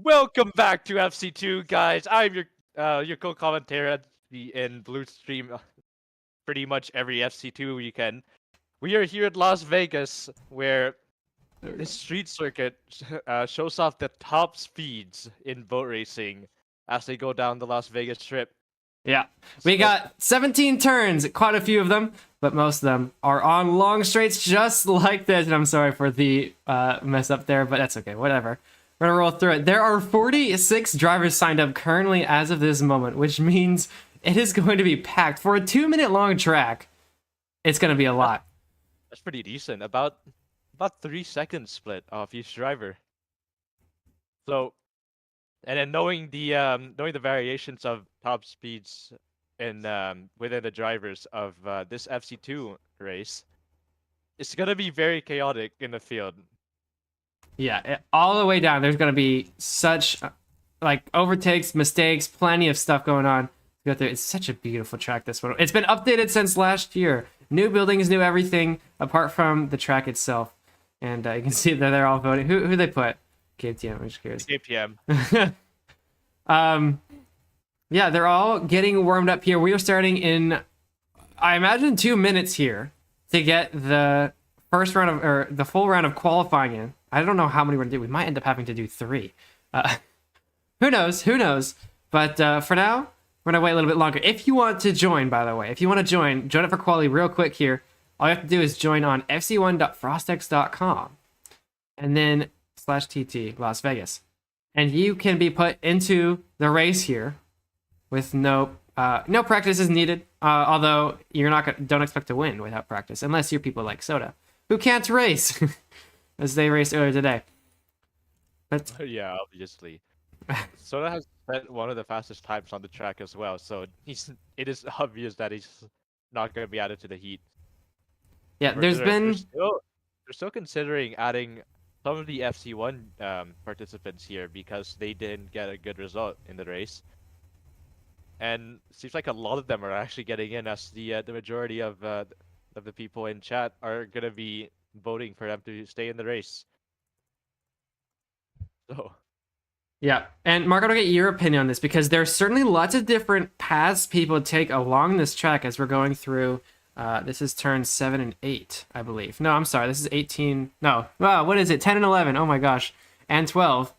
Welcome back to FC2, guys. I'm your co-commentator in Blue Stream pretty much every FC2 weekend. We are here at Las Vegas, where the street circuit shows off the top speeds in boat racing as they go down the Las Vegas Strip. Yeah, we got 17 turns, quite a few of them, but most of them are on long straights just like this. And I'm sorry for the mess up there, but that's okay, whatever. We're gonna roll through it. There are 46 drivers signed up currently as of this moment, which means it is going to be packed. For a 2-minute long track, it's gonna be a lot. That's pretty decent. About 3 seconds split off each driver. So, and then knowing the variations of top speeds in within the drivers of this FC2 race, it's gonna be very chaotic in the field. Yeah, all the way down. There's gonna be such like overtakes, mistakes, plenty of stuff going on. Go through. It's such a beautiful track. This one. It's been updated since last year. New buildings, new everything, apart from the track itself. And you can see that they're all voting. Who they put? KTM. I'm just curious. KTM. Yeah, they're all getting warmed up here. We are starting in, I imagine, 2 minutes here to get the first round of, or the full round of qualifying in. I don't know how many we're gonna do. We might end up having to do 3. Who knows? Who knows? But for now, we're gonna wait a little bit longer. If you want to join, by the way, if you want to join it for quality real quick here. All you have to do is join on fc1.frostex.com and then /TT Las Vegas. And you can be put into the race here with no practice is needed. Although you're don't expect to win without practice, unless you're people like Soda, who can't race, as they raced earlier today. But yeah, obviously. Soda has set one of the fastest times on the track as well, so it is obvious that he's not going to be added to the heat. Yeah, they're still considering adding some of the FC1 participants here because they didn't get a good result in the race, and it seems like a lot of them are actually getting in, as the majority of the people in chat are gonna be voting for them to stay in the race. So. Yeah, and Mark, I don't get your opinion on this because there's certainly lots of different paths people take along this track as we're going through. This is turns 7 and 8, I believe. No, I'm sorry. This is 18. No. Wow, what is it? 10 and 11. Oh my gosh. And 12.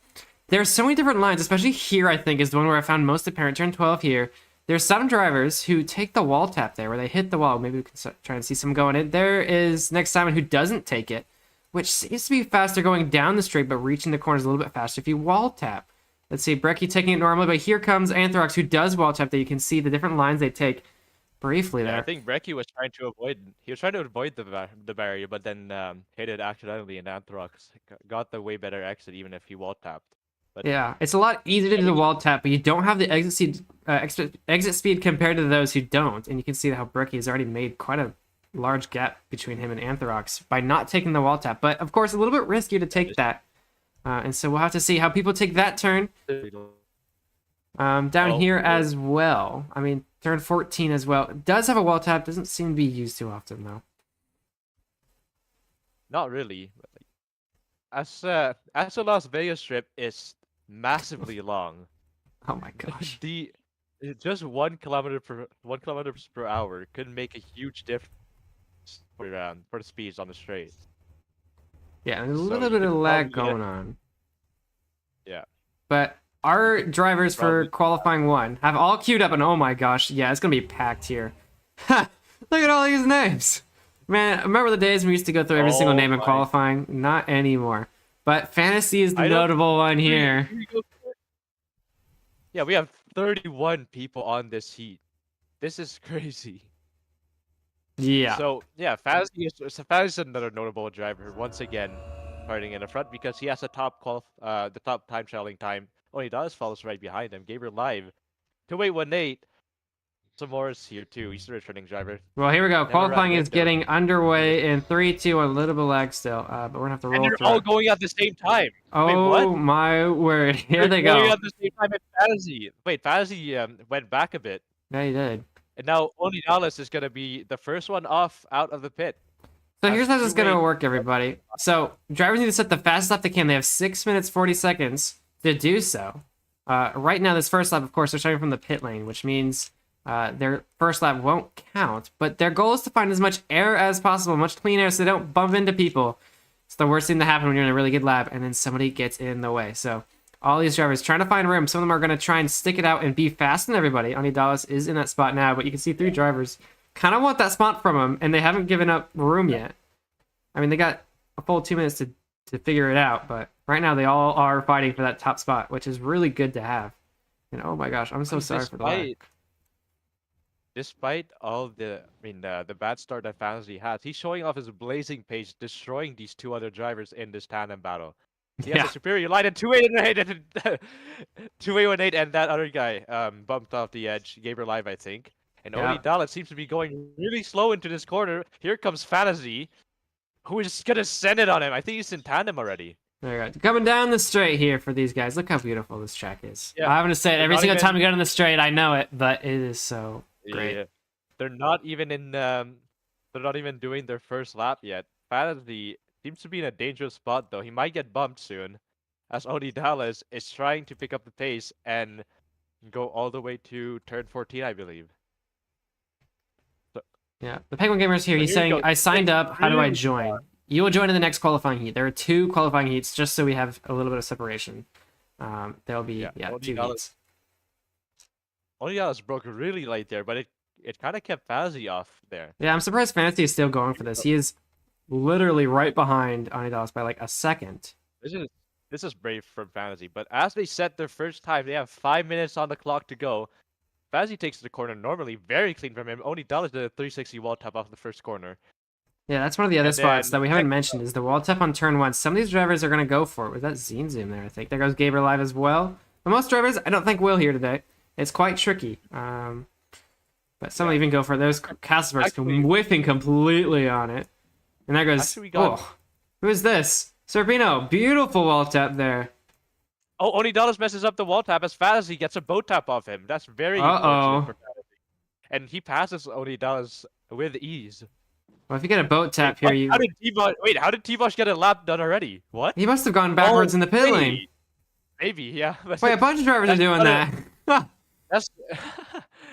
There's so many different lines, especially here, I think, is the one where I found most apparent. Turn 12 here. There's some drivers who take the wall tap there, where they hit the wall. Maybe we can try and see some going in. There is next Simon who doesn't take it, which seems to be faster going down the straight, but reaching the corners a little bit faster if you wall tap. Let's see, Brecky taking it normally, but here comes Anthrax, who does wall tap there. You can see the different lines they take. Briefly there. Yeah, I think Brecky was trying to avoid the barrier, but then hit it accidentally, and Anthrax got the way better exit, even if he wall tapped. But yeah, it's a lot easier to do the wall tap, but you don't have the exit speed compared to those who don't. And you can see how Brecky has already made quite a large gap between him and Anthrax by not taking the wall tap. But of course, a little bit riskier to take that. And so we'll have to see how people take that turn. Down here as well. I mean, turn 14 as well. It does have a wall tap. Doesn't seem to be used too often, though. Not really. As the Las Vegas Strip is massively long. Oh my gosh. Just 1 kilometer per hour could make a huge difference for the speeds on the straight. Yeah, and a little bit of lag going on. Yeah. But our drivers for qualifying 1 have all queued up, and oh my gosh, yeah, it's gonna be packed here. Ha! Look at all these names. Man, remember the days when we used to go through every single name in qualifying? Not anymore. But Fantasy is the notable one here. Yeah, we have 31 people on this heat. This is crazy. Yeah. So yeah, Fantasy is another notable driver once again, starting in the front because he has the top time trialing time. Only does follows right behind him. Gabriel Live, 2818. Samora's here too. He's the returning driver. Well, here we go. Qualifying is getting underway in 3, 2, a little bit of lag still. But we're gonna have to roll. And they're all going at the same time. Oh, wait, what? My word! Here they go. Going at the same time in Fantasy. Wait, Fantasy went back a bit. Yeah, he did. And now only Dallas is gonna be the first one out of the pit. So here's how this is gonna work, everybody. So drivers need to set the fastest lap they can. They have 6 minutes 40 seconds to do so. Right now, this first lap, of course, they're starting from the pit lane, which means their first lap won't count. But their goal is to find as much air as possible, much clean air, so they don't bump into people. It's the worst thing to happen when you're in a really good lap, and then somebody gets in the way. So all these drivers trying to find room. Some of them are going to try and stick it out and be fast than everybody. Anidalis is in that spot now, but you can see 3 drivers kind of want that spot from him, and they haven't given up room yet. I mean, they got a full 2 minutes to figure it out, but right now they all are fighting for that top spot, which is really good to have. And oh my gosh, I'm so sorry for the lag. Despite all the, the bad start that Fantasy has, he's showing off his blazing pace, destroying these 2 other drivers in this tandem battle. He has a superior line at 2.818 and 2.818, and that other guy bumped off the edge, Gabriel Live, I think. And Oni Dalit seems to be going really slow into this corner. Here comes Fantasy, who is gonna send it on him. I think he's in tandem already. There you go. Coming down the straight here for these guys. Look how beautiful this track is. Yeah. I'm gonna say it every single time we go on the straight. I know it, but it is so great. Yeah. They're not even in. They're not even doing their first lap yet. Fantasy seems to be in a dangerous spot though. He might get bumped soon, as Oni Dallas is trying to pick up the pace and go all the way to turn 14, I believe. Yeah, the Penguin Gamer's here. He's saying, I signed up. How do I join? You will join in the next qualifying heat. There are 2 qualifying heats, just so we have a little bit of separation. There'll be 2 heats. Only Dallas broke really late there, but it kind of kept Fantasy off there. Yeah, I'm surprised Fantasy is still going for this. He is literally right behind Anidalis by like a second. This is brave from Fantasy, but as they set their first time, they have 5 minutes on the clock to go. Fantasy takes the corner normally, very clean from him. Only Dallas did a 360 wall tap off the first corner. Yeah, that's one of the other spots that we haven't mentioned is the wall tap on turn 1. Some of these drivers are going to go for it. Was that Zine Zoom there, I think. There goes Gabriel Live as well. But most drivers, I don't think will here today. It's quite tricky. But some will even go for those Castlebergs whiffing completely on it. And there goes, who is this? Serpino, beautiful wall tap there. Oh, Oni Dallas messes up the wall tap as Fantasy gets a boat tap off him. That's very unfortunate for Fantasy. And he passes Oni Dallas with ease. Well, if you get a boat tap here, you... How did T-Bosh get a lap done already? What? He must have gone backwards in the pit lane. Maybe, yeah. Wait, a bunch of drivers are doing that.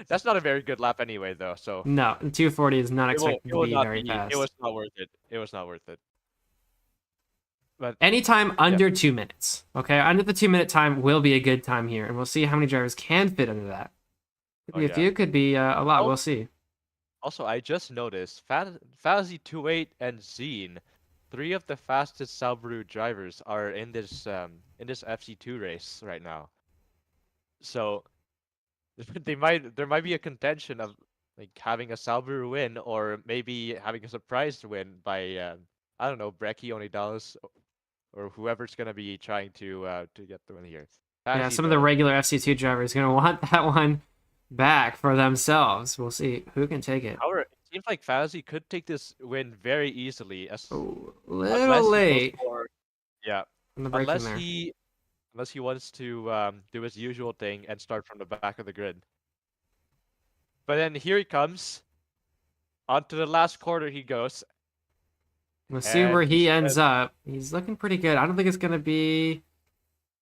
That's not a very good lap anyway, though. So no, 240 is not expected to be very fast. It was not worth it. It was not worth it. But anytime under 2 minutes, okay? Under the 2 minute time will be a good time here, and we'll see how many drivers can fit under that. Could be a few, could be a lot. We'll see. Also, I just noticed Fantasy 28 and Zine, 3 of the fastest Subaru drivers are in this FC2 race right now. So there might be a contention of like having a Subaru win, or maybe having a surprise win by I don't know, Brecky, Onidalis, or whoever's gonna be trying to get the win here. Yeah, some of the regular FC2 drivers are gonna want that one back for themselves. We'll see who can take it. However, it seems like Fantasy could take this win very easily. A little late. Unless he wants to do his usual thing and start from the back of the grid. But then here he comes. Onto the last corner he goes. We'll see where he ends up. He's looking pretty good. I don't think it's gonna be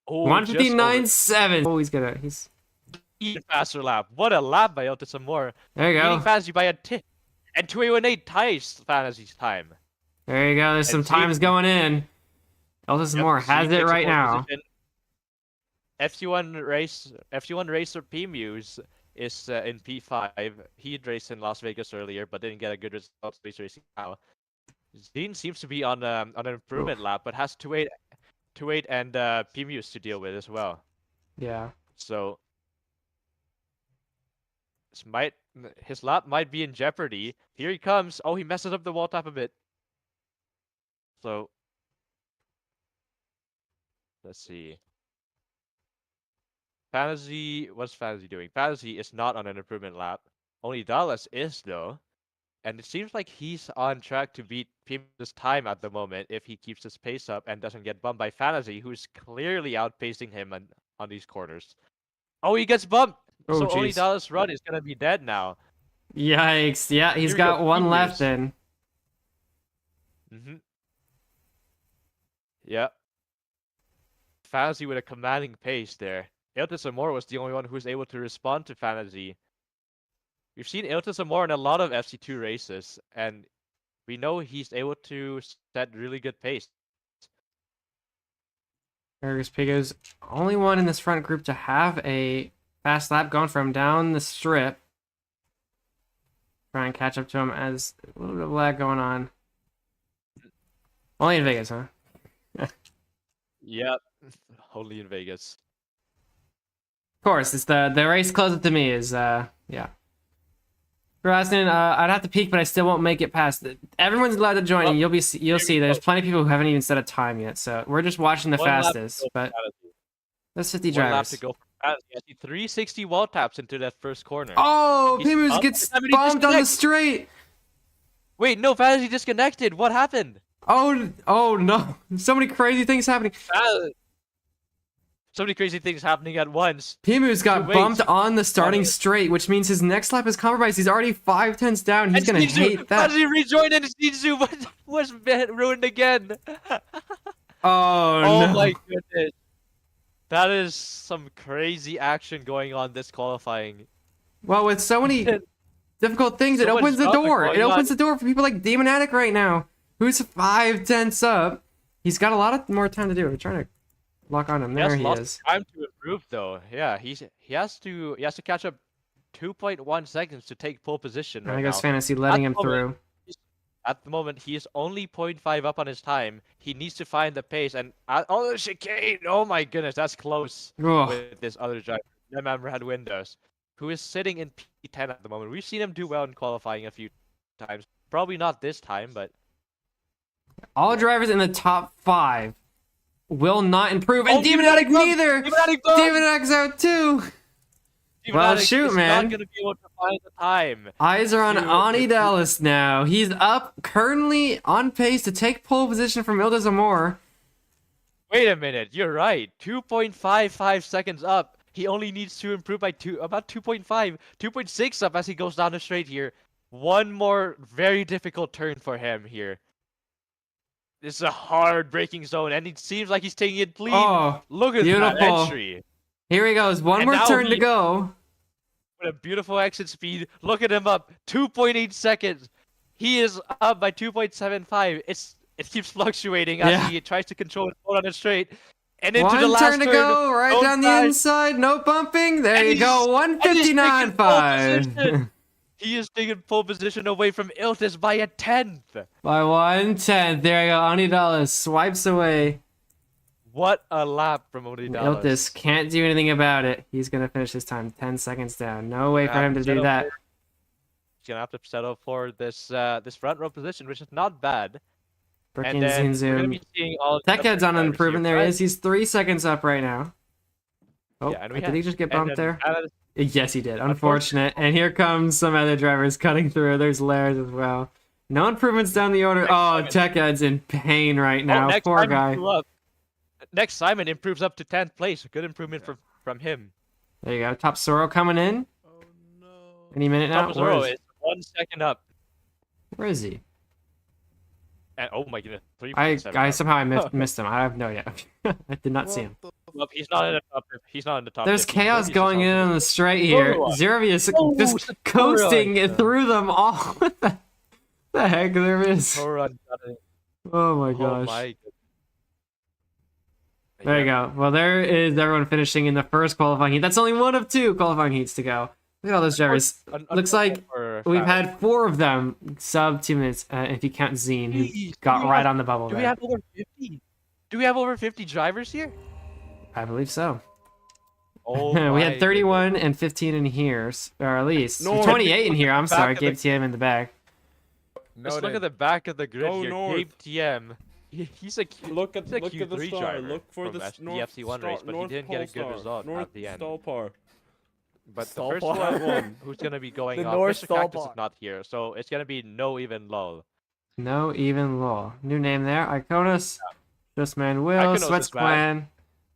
159.7. Oh, he's even faster lap. What a lap by Otis Amor. There you go. Beating Fantasy by a tick. And 2.818 ties Fantasy's time. There you go. There's some times going in. Otis Amor has it right now. FC1 racer P Muse is in P5. He raced in Las Vegas earlier, but didn't get a good result. So he's racing now. Zine seems to be on an improvement lap, but has 2.8 and P Muse to deal with as well. Yeah. So his lap might be in jeopardy. Here he comes. Oh, he messes up the wall tap a bit. So let's see. What's Fantasy doing? Fantasy is not on an improvement lap. Only Dallas is though. And it seems like he's on track to beat Pim's time at the moment if he keeps his pace up and doesn't get bumped by Fantasy, who's clearly outpacing him on these corners. Oh, he gets bumped! Oh, so only Dallas Run is gonna be dead now. Yikes. Yeah, he's got one left then. Yeah. Fantasy with a commanding pace there. Iltis Amor was the only one who was able to respond to Fantasy. We've seen Iltis Amor in a lot of FC2 races, and we know he's able to set really good pace. Fergus Pigo's only one in this front group to have a fast lap going from down the strip. Try and catch up to him as a little bit of lag going on. Only in Vegas, huh? Yep, only in Vegas. Of course, it's the race closest to me is yeah. Rastin, I'd have to peek, but I still won't make it past. Everyone's allowed to join, and you'll see. There's plenty of people who haven't even set a time yet, so we're just watching the fastest. But that's 50 drivers. Lap to go for Fantasy. 360 wall taps into that first corner. Oh, Pimus gets bombed on the straight. Wait, no, Fantasy disconnected. What happened? Oh no! So many crazy things happening. So many crazy things happening at once. Pimu's got bumped on the starting straight, which means his next lap is compromised. He's already 5/10 down. He's gonna hate that. Fantasy rejoined and Shizu was ruined again. Oh no! Oh my goodness! That is some crazy action going on this qualifying. Well, with so many difficult things, it opens the door. It opens the door for people like Demon Addict right now, who's 5/10 up. He's got a lot of more time to do. We're trying to lock on him. There he is. Time to improve though. Yeah, he has to catch up 2.1 seconds to take pole position right now. I guess Fantasy letting him through. At the moment, he is only 0.5 up on his time. He needs to find the pace, and oh, the chicane! Oh my goodness, that's close with this other driver, Nemamrad Windows, who is sitting in P10 at the moment. We've seen him do well in qualifying a few times. Probably not this time, but all drivers in the top 5 will not improve, and Demon Addict neither. Demon Addict's out too. Well, shoot, man. Not gonna be able to find the time. Eyes are on Ani Dallas now. He's up, currently on pace to take pole position from Ildes Amor. Wait a minute, you're right. 2.55 seconds up. He only needs to improve by about 2.5, 2.6 up as he goes down the straight here. One more very difficult turn for him here. This is a hard braking zone, and it seems like he's taking it clean. Oh, look at beautiful. that entry. Here he goes. One more turn to go. With a beautiful exit speed. Look at him up. 2.8 seconds. He is up by 2.75. It keeps fluctuating as he tries to control his boat on the straight. And into the last turn to go. Right down the inside. No bumping. There you go. 159.5. He is taking pole position away from Iltis by a 10th. By 1/10. There you go. Ani Dallas swipes away. What a lap from Oni Dallas. Iltis can't do anything about it. He's going to finish this time 10 seconds down. No way for him to do that. He's going to have to settle for this this front row position, which is not bad. And zoom. Techhead's on an improvement. There he is. He's 3 seconds up right now. Oh, did he just get bumped there? Yes, he did. Unfortunate. And here comes some other drivers cutting through. There's Lairs as well. No improvements down the order. Oh, Techhead's in pain right now. Poor guy. Next, Simon improves up to 10th place. Good improvement from him. There you go. Top Soro coming in. Oh no. Any minute now? Top Soro is 1 second up. Where is he? And oh my goodness, 3.7. I somehow missed him. I have no idea. I did not see him. Well, he's not in the top. He's not in the top. There's 50. chaos going in on the straight here. Zerovia is just coasting through them all. What the heck there is? Oh my gosh. There you go. Well, there is everyone finishing in the first qualifying heat. That's only one of 2 qualifying heats to go. Look at all those drivers. Looks like we've had 4 of them sub 2 minutes, if you count Zine, who got right on the bubble. Do we have over 50? Do we have over 50 drivers here? I believe so. Oh, we had 31 and 15 in here, or at least 28 in here. I'm sorry, Gabe TM in the back. Let's look at the back of the grid here. Gabe TM. He's a look at the Q3 star. driver. Look for the FC1 race, but he didn't get a good result at the end. Stalpar. But the first one who's gonna be going on, Mr. Cactus is not here, so it's gonna be no even lull. No even lull. New name there. Iconus, Just Man Will, Sweats Clan,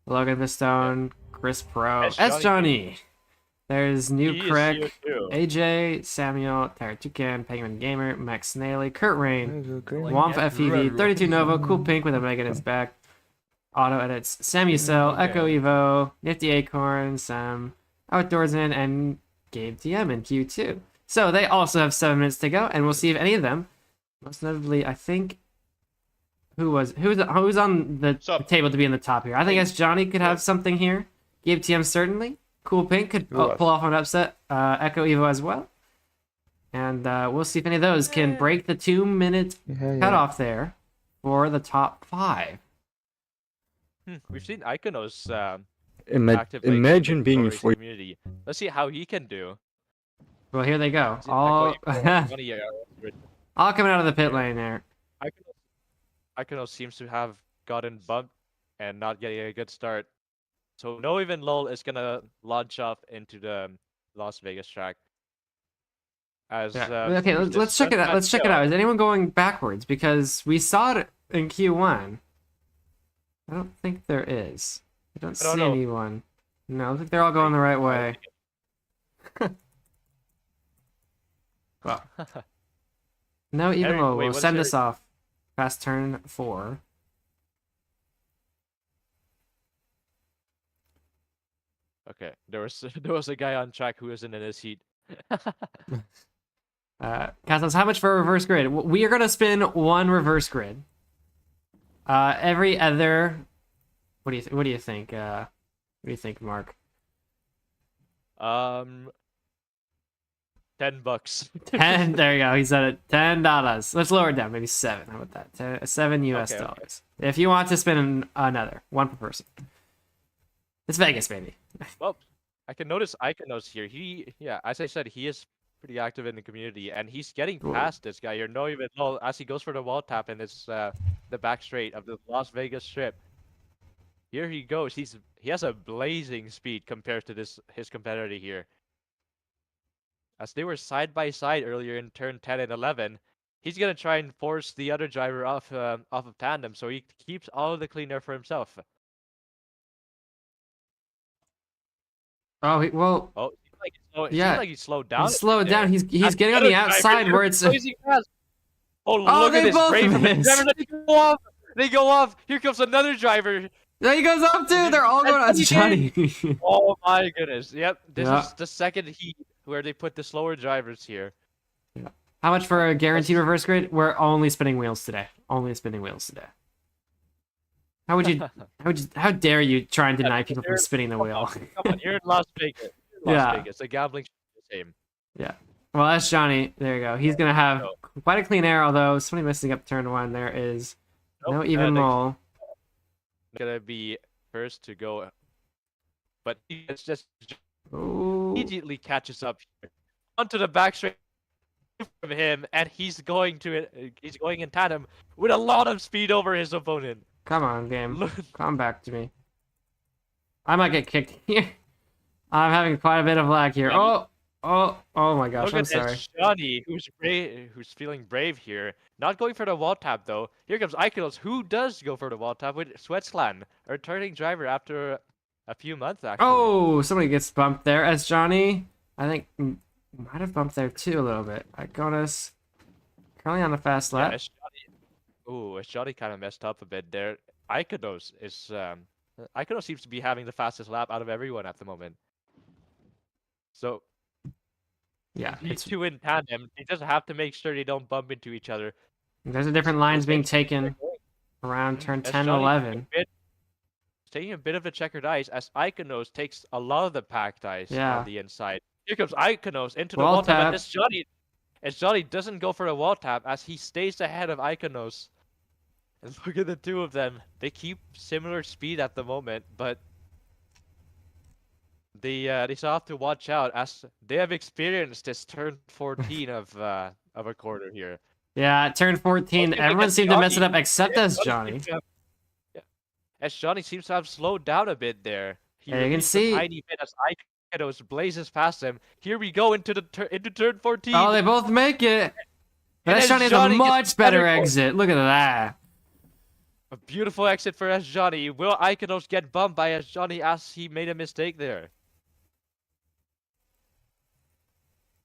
Logan Pistone, Chris Pro, S Johnny. There's New Craig, AJ, Samuel, Tyler Toucan, Penguin Gamer, Max Snaley, Kurt Rain, Womp FEV, 32 Nova, Cool Pink with a Mega in his back, Auto Edits, Samucell, Okay. Echo Evo, Nifty Acorn, Sam, Outdoorsman, and Gabe TM in Q2. So they also have 7 minutes to go, and we'll see if any of them, most notably, I think, who's on the Sup? table to be in the top here. I think S Johnny could have something here. Gabe TM certainly. Cool Pink could Who else? pull off an upset. Echo Evo as well. And we'll see if any of those can break the 2-minute cutoff there for the top 5. We've seen Iconos active Imagine in being the for community. Let's see how he can do. Well, here they go. See, All Iconos all coming out of the pit lane there. Iconos seems to have gotten bumped and not getting a good start. So no even Lol is gonna launch off into the Las Vegas track. As Okay, who's let's this? check it out. Let's check it Go. out. Is anyone going backwards? Because we saw it in Q1. I don't think there is. I don't I don't see know. anyone. No, I think they're all going the right way. Well, no, even Eric, low. wait, We'll what's send your- us off past turn 4. Okay, there was a guy on track who wasn't in his heat. Castles, how much for a reverse grid? We are gonna spin 1 reverse grid. Every other. What do you think? What do you think, Mark? $10. 10. There you go. He said it. $10. Let's lower it down. Maybe 7. How about that? 7 US Okay, okay. dollars. If you want to spin another 1 per person. It's Vegas, baby. Well, I can notice Iconos here. As I said, he is pretty active in the community, and he's getting Cool. past this guy. No even no, as he goes for the wall tap in this the back straight of the Las Vegas Strip. Here he goes. He has a blazing speed compared to his competitor here. As they were side by side earlier in turn 10 and 11, he's gonna try and force the other driver off of tandem, so he keeps all the clean air for himself. Oh, well, Oh, it seems Yeah. like he slowed down. he's slowed down. He's As getting on other the driver, outside they're where it's. blazing past. Oh, Oh, look they at this both brave from the missed. driver. They go off. They go off. Here comes another driver. There he goes up too. They're all going. That's Johnny. Oh my goodness. Yep. This Yeah. is the second heat where they put the slower drivers here. How much for a guaranteed reverse grid? We're only spinning wheels today. Only spinning wheels today. How would you? How dare you try and deny people from spinning the wheel? Come on, you're in Las Vegas. You're in Las Yeah. Vegas. The gambling should be the same. Well, that's Johnny. There you go. He's gonna have quite a clean air, although somebody messing up turn 1. There is no Nope, even they're roll. gonna be first to go, but it's just Ooh. immediately catches up here. Onto the back straight from him, and he's going in tandem with a lot of speed over his opponent. Come on, game. Look, Come back to me. I might get kicked here. I'm having quite a bit of lag here. Yeah. Oh my gosh, look I'm at sorry. this Johnny, who's feeling brave here. Not going for the wall tap though. Here comes Iconos, who does go for the wall tap with Sweatslan, a returning driver after a few months actually. Oh, somebody gets bumped there as Johnny. I think might have bumped there too a little bit. Iconis currently on a fast Yeah, lap. as Johnny kind of messed up a bit there. Iconos seems to be having the fastest lap out of everyone at the moment. So Yeah, these it's, two in tandem, they just have to make sure they don't bump into each other. there's a different lines being They're taken going. around turn As 10 Johnny and 11. taking a bit of a checkered ice as Iconos takes a lot of the packed ice Yeah. on the inside. Here comes Iconos into the Wall wall tap, tap. and as Johnny doesn't go for a wall tap as he stays ahead of Iconos. And look at the two of them. They keep similar speed at the moment, but they still have to watch out as they have experienced this turn 14 of a quarter here. Yeah, turn 14. Look at Everyone seemed to mess it Johnny. up except us, Johnny Johnny. seems to have- yeah. As Johnny seems to have slowed down a bit there. He Yeah, you can released a see- tiny bit as Iconos blazes past him. Here we go into turn 14. Oh, they both make it. But And S Johnny has a Johnny gets much better better. exit. Look at that. A beautiful exit for S Johnny. Will Iconos get bumped by S Johnny as he made a mistake there?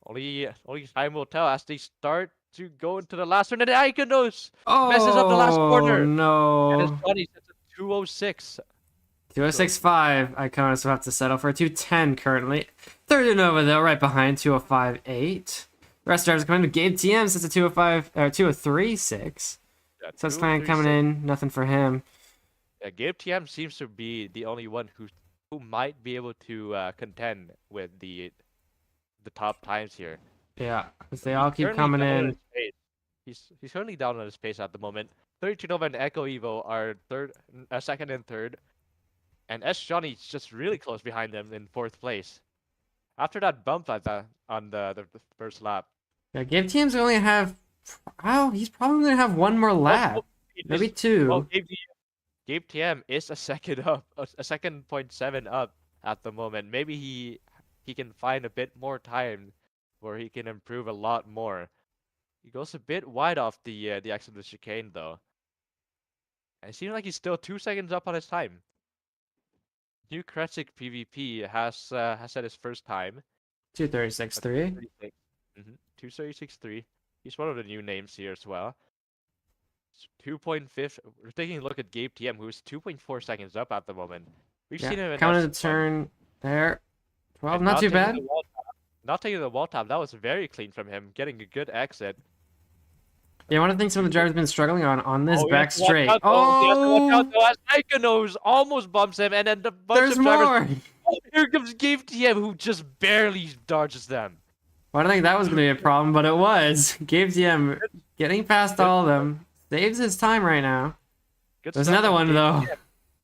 Only time will tell as they start to go into the last turn, and Iconos Oh, messes up the last corner. And no. S Johnny sets a 206. 206.5. Iconis will have to settle for 210 currently. Third to Nova though, right behind 205.8. The rest of drivers coming in. Gabe TM sits at 205 or 203.6. Yeah, So it's Clan coming in, nothing for him. Yeah, Gabe TM seems to be the only one who might be able to contend with the top times here. Yeah, because they all keep coming in. He's currently down on his pace at the moment. 32 Nova and Echo Evo are second and third, and S Johnny's just really close behind them in fourth place. After that bump on the first lap. Yeah, Gabe TM's only have. Oh, he's probably gonna have one more lap, maybe two. Well, Gabe TM is a second up, a second 0.7 up at the moment. Maybe he can find a bit more time where he can improve a lot more. He goes a bit wide off the exit of the chicane though. And it seems like he's still 2 seconds up on his time. New Kretzik PvP has set his first time. 236.3. 236.3. He's one of the new names here as well. 2.5. We're taking a look at Gabe TM, who's 2.4 seconds up at the moment. We've seen him in coming to the turn there. 12, not too bad. Not taking the wall tap. That was very clean from him. Getting a good exit. Yeah, one of the things some of the drivers have been struggling on this back straight. straight. Iconos almost bumps him, and then the bunch of drivers. Oh, here comes Gabe TM, who just barely dodges them. Well, I don't think that was going to be a problem, but it was. Gabe TM getting past all of them. Saves his time right now. There's another one, though.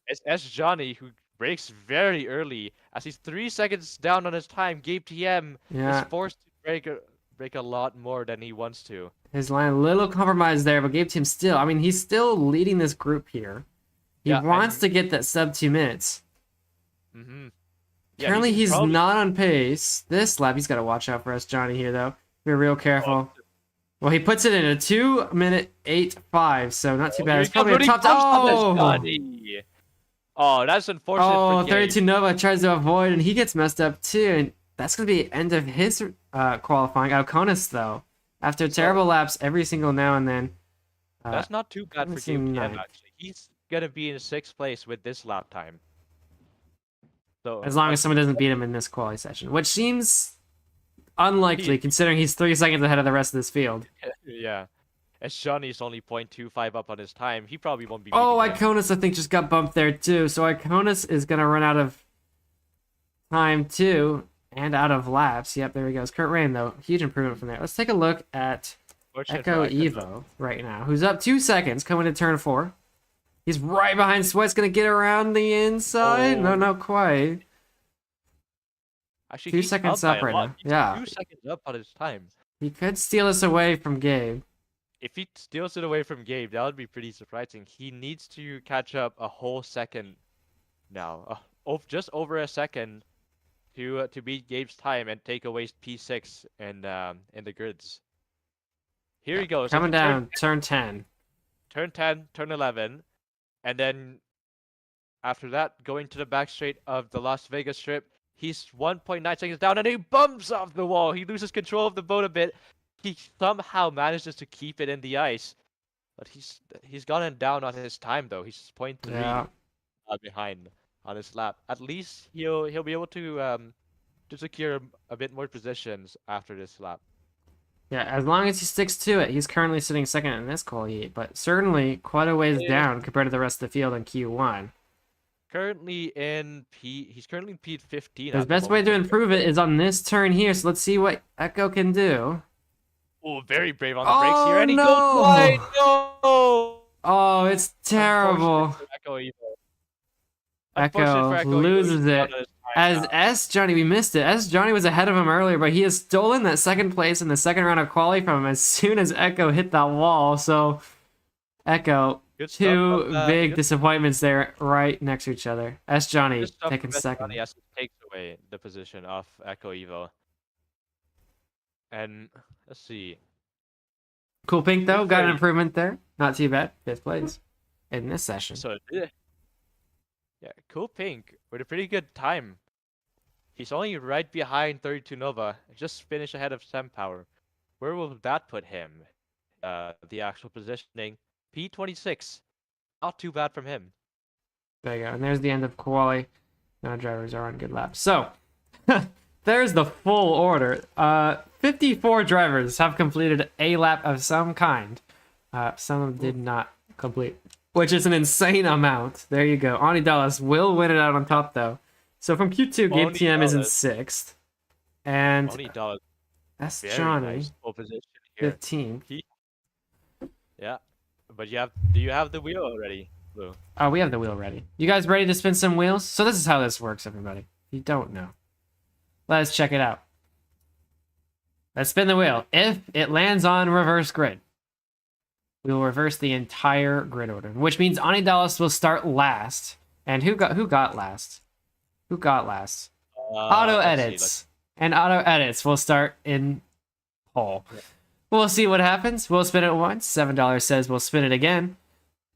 It's S Johnny, who breaks very early. As he's 3 seconds down on his time, Gabe TM is forced to break a lot more than he wants to. His line a little compromised there, but Gabe TM still, I mean, he's still leading this group here. He wants to get that sub 2 minutes. Yeah, currently, he's not on pace. This lap, he's got to watch out for us, Johnny, here, though. Be real careful. Well, he puts it in a 2:08.5, so not too bad. It's probably a top. Oh, that's unfortunate. Oh, 32 Nova tries to avoid, and he gets messed up too. And that's going to be the end of his qualifying. Alconis, though, after terrible laps every single now and then. That's not too bad for Gabe TM, actually. He's going to be in 6th place with this lap time. So, as long as someone doesn't beat him in this quality session, which seems unlikely considering he's 3 seconds ahead of the rest of this field. Yeah. As Johnny's only 0.25 up on his time, he probably won't be. Oh, Iconis, I think, just got bumped there too. So Iconis is going to run out of time too, and out of laps. Yep, there he goes. Kurt Rain, though, huge improvement from there. Let's take a look at Echo Evo right now, who's up 2 seconds coming to turn 4. He's right behind Sweat's going to get around the inside. No, not quite. Actually, 2 seconds up right now. Yeah. 2 seconds up on his time. He could steal us away from Gabe. If he steals it away from Gabe, that would be pretty surprising. He needs to catch up a whole second now. Just over a second to beat Gabe's time and take away P6 in the grids. Here he goes. Coming down, turn 10. Turn 10, turn 11. And then after that, going to the back straight of the Las Vegas Strip, he's 1.9 seconds down and he bumps off the wall. He loses control of the boat a bit. He somehow manages to keep it in the ice. But he's gotten down on his time though. He's 0.3 behind on his lap. At least he'll be able to secure a bit more positions after this lap. Yeah, as long as he sticks to it. He's currently sitting second in this qual heat, but certainly quite a ways down compared to the rest of the field in Q1. He's currently in P15. His best way to improve it is on this turn here, so let's see what Echo can do. Oh, very brave on the brakes here, and he goes wide. No! Oh, it's terrible. Echo loses it. As S Johnny, we missed it. S Johnny was ahead of him earlier, but he has stolen that second place in the second round of quali from him as soon as Echo hit that wall. So, Echo, two big disappointments there right next to each other. S Johnny taking second. Johnny takes away the position of Echo Evo. And let's see. Cool Pink, though, got an improvement there. Not too bad. 5th place in this session. So, yeah, Cool Pink with a pretty good time. He's only right behind 32 Nova. Just finished ahead of Sam Power. Where will that put him? The actual positioning. P26. Not too bad from him. There you go. And there's the end of quali. Now drivers are on good laps. So, there's the full order. 54 drivers have completed a lap of some kind. Some of them did not complete, which is an insane amount. There you go. Ani Dallas will win it out on top, though. So from Q2, Gabe TM is in 6th. And that's Johnny, nice position here. 15th. Yeah, but do you have the wheel already, Blue? Oh, we have the wheel ready. You guys ready to spin some wheels? So this is how this works, everybody. If you don't know, let's check it out. Let's spin the wheel. If it lands on reverse grid, we will reverse the entire grid order, which means Ani Dallas will start last. And who got last? Who got last? Auto edits. And auto edits will start in pole. Yeah. We'll see what happens. We'll spin it once. $7 says we'll spin it again.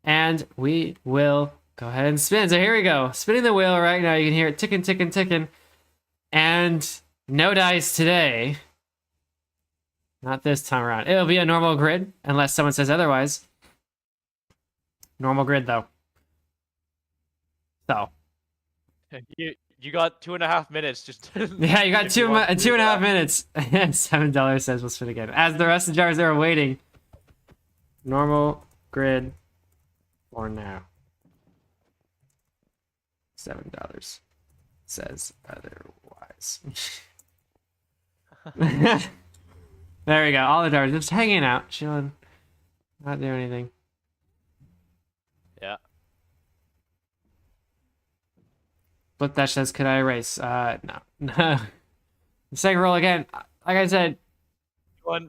And we will go ahead and spin. So here we go. Spinning the wheel right now. You can hear it ticking, ticking, ticking. And no dice today. Not this time around. It'll be a normal grid, unless someone says otherwise. Normal grid, though. So. You got 2.5 minutes. Just yeah, you got 2.5 minutes. $7 says we'll spin again. As the rest of the drivers are waiting. Normal grid for now. $7 says otherwise. There we go. All the drivers just hanging out, chilling, not doing anything. Yeah. Flip Dash says, "Could I race?" No. Second roll again. Like I said,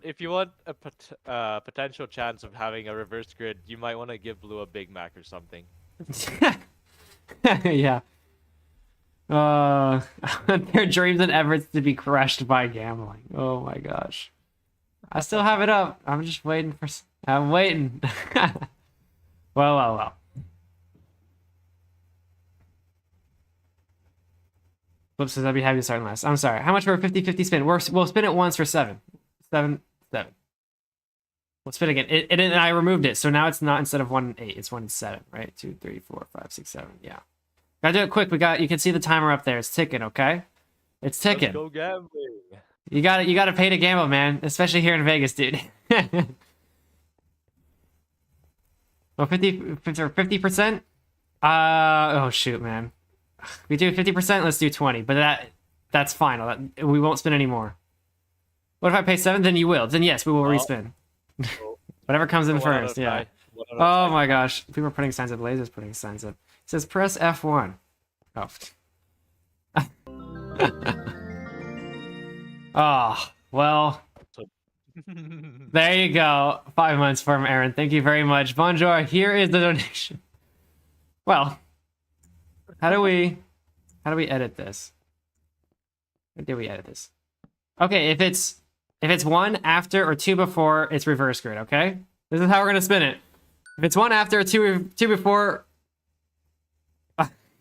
if you want a potential chance of having a reverse grid, you might want to give Blue a Big Mac or something. Yeah. Their dreams and efforts to be crushed by gambling. Oh my gosh. I still have it up. I'm just waiting for... I'm waiting. Well. Flip says, I'd be happy to start last. I'm sorry. How much for a 50-50 spin? We'll spin it once for 7. 7. We'll spin again. And I removed it, so now it's not instead of 1 and 8. It's 1 and 7, right? 2, 3, 4, 5, 6, 7. Yeah. Gotta do it quick. You can see the timer up there. It's ticking, okay? It's ticking. Let's go gambling. You gotta pay to gamble, man. Especially here in Vegas, dude. Well, 50%? Oh shoot, man. We do 50%, let's do 20. But that's final. We won't spin anymore. What if I pay 7? Then you will. Then yes, we will respin. Whatever comes in first, yeah. Oh my gosh. People are putting signs up. Lasers putting signs up. It says press F1. Oh. Oh, well. There you go. 5 months from Aaron. Thank you very much. Bonjour, here is the donation. Well, how do we edit this? How do we edit this? Okay, if it's 1 after or 2 before, it's reverse grid, okay? This is how we're gonna spin it. If it's 1 after or 2 before,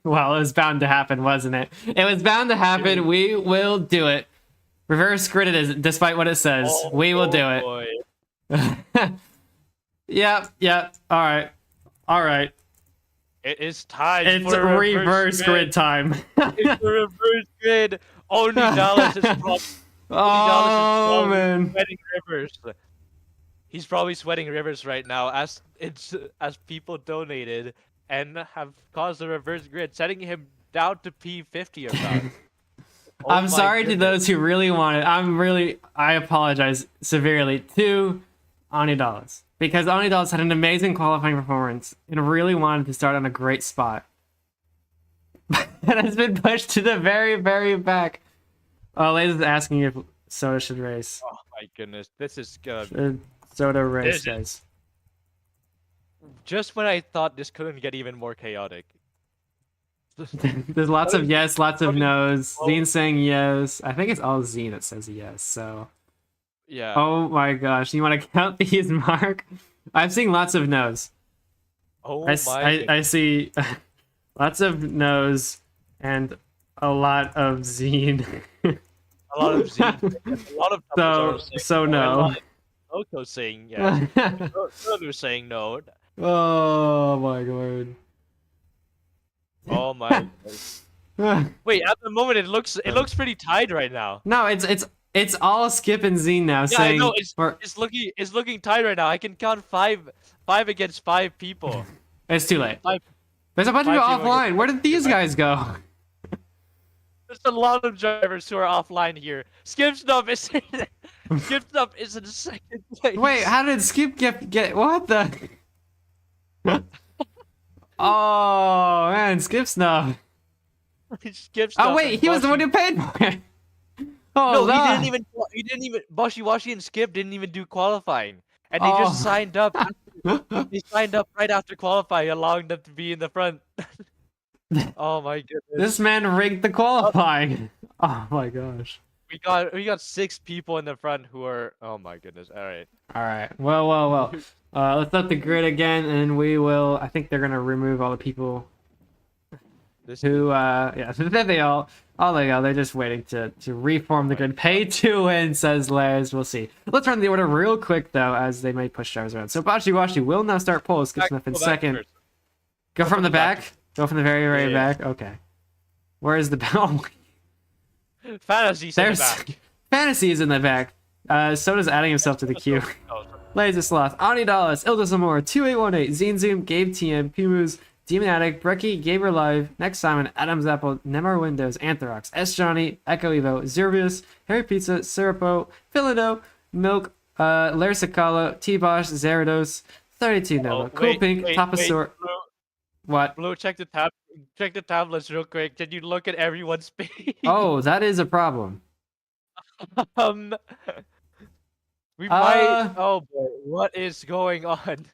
well, it was bound to happen, wasn't it? It was bound to happen. We will do it. Reverse grid it is, despite what it says. We will do it. Yep. All right. It is time. It's for reverse grid time. It's a reverse grid. Only Dallas is probably. Oh man. Sweating rivers. He's probably sweating rivers right now as people donated and have caused a reverse grid, setting him down to P50 or something. I'm sorry to those who really want it. I apologize severely to Ani Dallas, because Ani Dallas had an amazing qualifying performance and really wanted to start on a great spot. And has been pushed to the very, very back. Oh, Lays is asking if Soda should race. Oh my goodness, this is good. Should Soda race, guys. Just when I thought this couldn't get even more chaotic. There's lots of yes, lots of no's. Zine saying yes. I think it's all Zine that says yes, so. Yeah. Oh my gosh, you want to count these, Mark? I've seen lots of no's. Oh I see lots of no's and a lot of Zine. A lot of Zine. A lot of so no. Loco saying yes. Soda saying no. Oh my god. my. Wait, at the moment it looks pretty tied right now. No, it's all Skip and Zine now Yeah, saying I know it's looking tied right now. I can count five against 5 people. it's too late. Five, There's a bunch of 5 people people offline. against Where did these guys go? There's a lot of drivers who are offline here. Skip Stuff is Skip Stuff is in second place. Wait, how did Skip get what the? Oh man, Skip Snuff. Skip Stuff. Oh wait, he was the one who paid for it. Oh No, no. he didn't even Boshi Washi and Skip didn't even do qualifying. And they just signed up. They signed up right after qualifying, allowing them to be in the front. Oh my goodness. This man rigged the qualifying. Oh my gosh. We got 6 people in the front who are, oh my goodness. All right. All right. Well. Let's up the grid again, and we will. I think they're gonna remove all the people who. Yeah. There they all. Oh, they go. They're just waiting to reform the grid. Pay to win, says Lars. We'll see. Let's run the order real quick though, as they may push drivers around. So Bashi Washi will now start pole. Skip Snuff in second. Go from the back. Go from the very back. Okay. Where is the oh, Fantasy's in the back. Fantasy is in the back. Soda's adding himself to the queue. Laser Sloth, Ani Dallas, Ilda Zamora, 2818, Zine Zoom, Gabe TM, Pimus, Demon Addict, Brecky, Gaber Live, Next Simon, Adams Apple, Nemar Windows, Anthrax, S Johnny, Echo Evo, Zervius, Harry Pizza, Sirapo, Philido, Milk, Larsicalo, T-Bosh, Zerados, 32 Nova, Cool Pink, Tapasor. What? Blue, check the tablets real quick. Did you look at everyone's speed? Oh, that is a problem. We might. Oh boy, what is going on?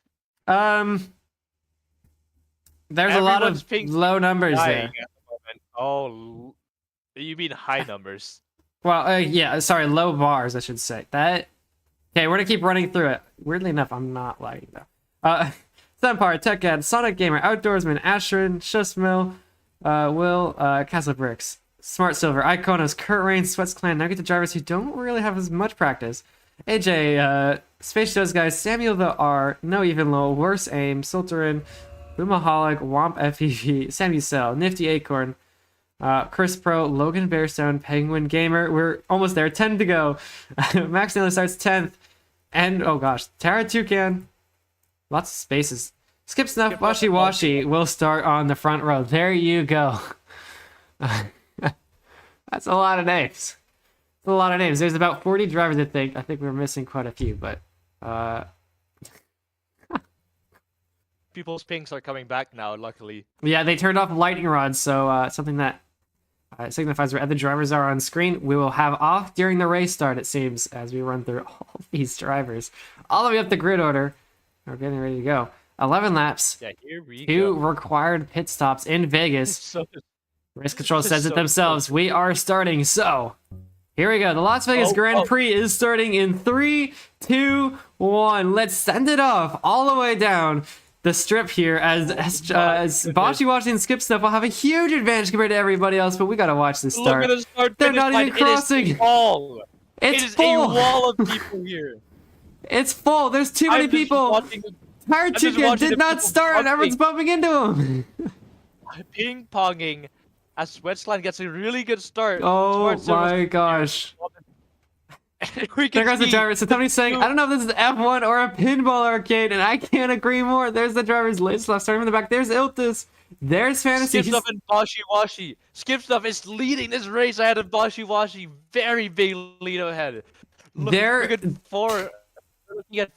There's a lot of low numbers there. At the moment. Oh, you mean high numbers? Well, yeah, sorry, low bars, I should say. That. Okay, we're gonna keep running through it. Weirdly enough, I'm not lagging though. Sunpar, TechAd, Sonic Gamer, Outdoorsman, Ashrin, Shusmill, Will, Castle Bricks, Smart Silver, Iconos, Kurt Rain, Sweats Clan. Now get the drivers who don't really have as much practice. AJ, Space Shows Guys, Samuel the R, No Even Low, Worse Aim, Sulterin, Boomaholic, Womp FEV, Sammy Cell, Nifty Acorn, Chris Pro, Logan Bearstone, Penguin Gamer. We're almost there. 10 to go. Max Naylor starts 10th. And, oh gosh, Tara Toucan. Lots of spaces. Skip Snuff, Washi Washi will start on the front row. There you go. That's a lot of names. That's a lot of names. There's about 40 drivers, I think. I think we're missing quite a few, but... People's pinks are coming back now, luckily. Yeah, they turned off lightning rods, so something that signifies where other drivers are on screen. We will have off during the race start, it seems, as we run through all these drivers. All the way up the grid order. We're getting ready to go. 11 laps. Yeah, here we 2 go. required pit stops in Vegas. Race Control says it themselves. Cool. We are starting. So, here we go. The Las Vegas Grand Prix is starting in 3, 2, 1. Let's send it off all the way down the strip here as Bashi Washi and Skip Stuff will have a huge advantage compared to everybody else, but we gotta watch this start. Look at the start. They're not even crossing. It is full. It's a wall of people here. It's full. There's too many people. Tire Chicken did not start, and everyone's bumping into him. Ping-ponging as Sweatsline gets a really good start. Oh my gosh. There goes the driver. So Tony's saying, I don't know if this is F1 or a pinball arcade, and I can't agree more. There's the driver's list left, starting from the back. There's Iltis. There's Fantasy. Skip Stuff and Bashi Washi. Skip Stuff is leading this race ahead of Bashi Washi. Very big lead ahead. Look at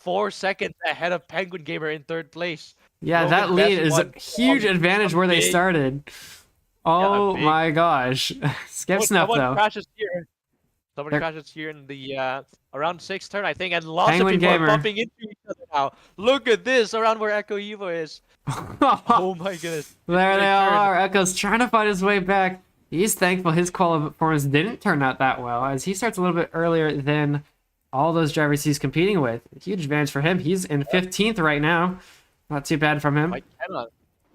4 seconds ahead of Penguin Gamer in 3rd place. Yeah, that lead is a huge advantage where they started. Oh my gosh. Skip Snuff, though. Someone crashes here in the around 6th turn, I think, and lots Penguin of people Gamer are bumping into each other now. Look at this, around where Echo Evo is. Oh my goodness. There they are. Echo's trying to find his way back. He's thankful his quality performance didn't turn out that well, as he starts a little bit earlier than all those drivers he's competing with. Huge advantage for him. He's in 15th right now. Not too bad from him.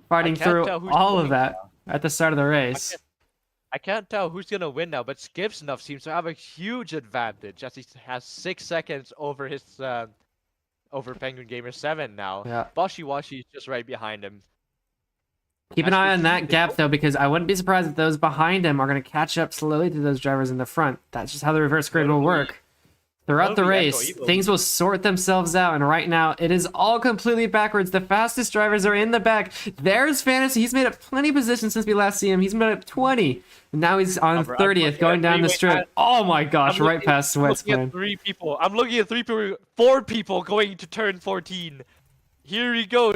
Fighting through all of that at the start of the race. I can't tell who's gonna win now, but Skip Snuff seems to have a huge advantage as he has 6 seconds over his over Penguin Gamer 7 now. Yeah. Bashi Washi is just right behind him. Keep an eye on that gap, though, because I wouldn't be surprised if those behind him are going to catch up slowly to those drivers in the front. That's just how the reverse grid will work. Throughout the race, things will sort themselves out, and right now, it is all completely backwards. The fastest drivers are in the back. There's Fantasy. He's made up plenty of positions since we last see him. He's made up 20. And now he's on 30th, going down the strip. Oh my gosh, right past Sweatsplan. I'm looking at 4 people going to turn 14. Here we go.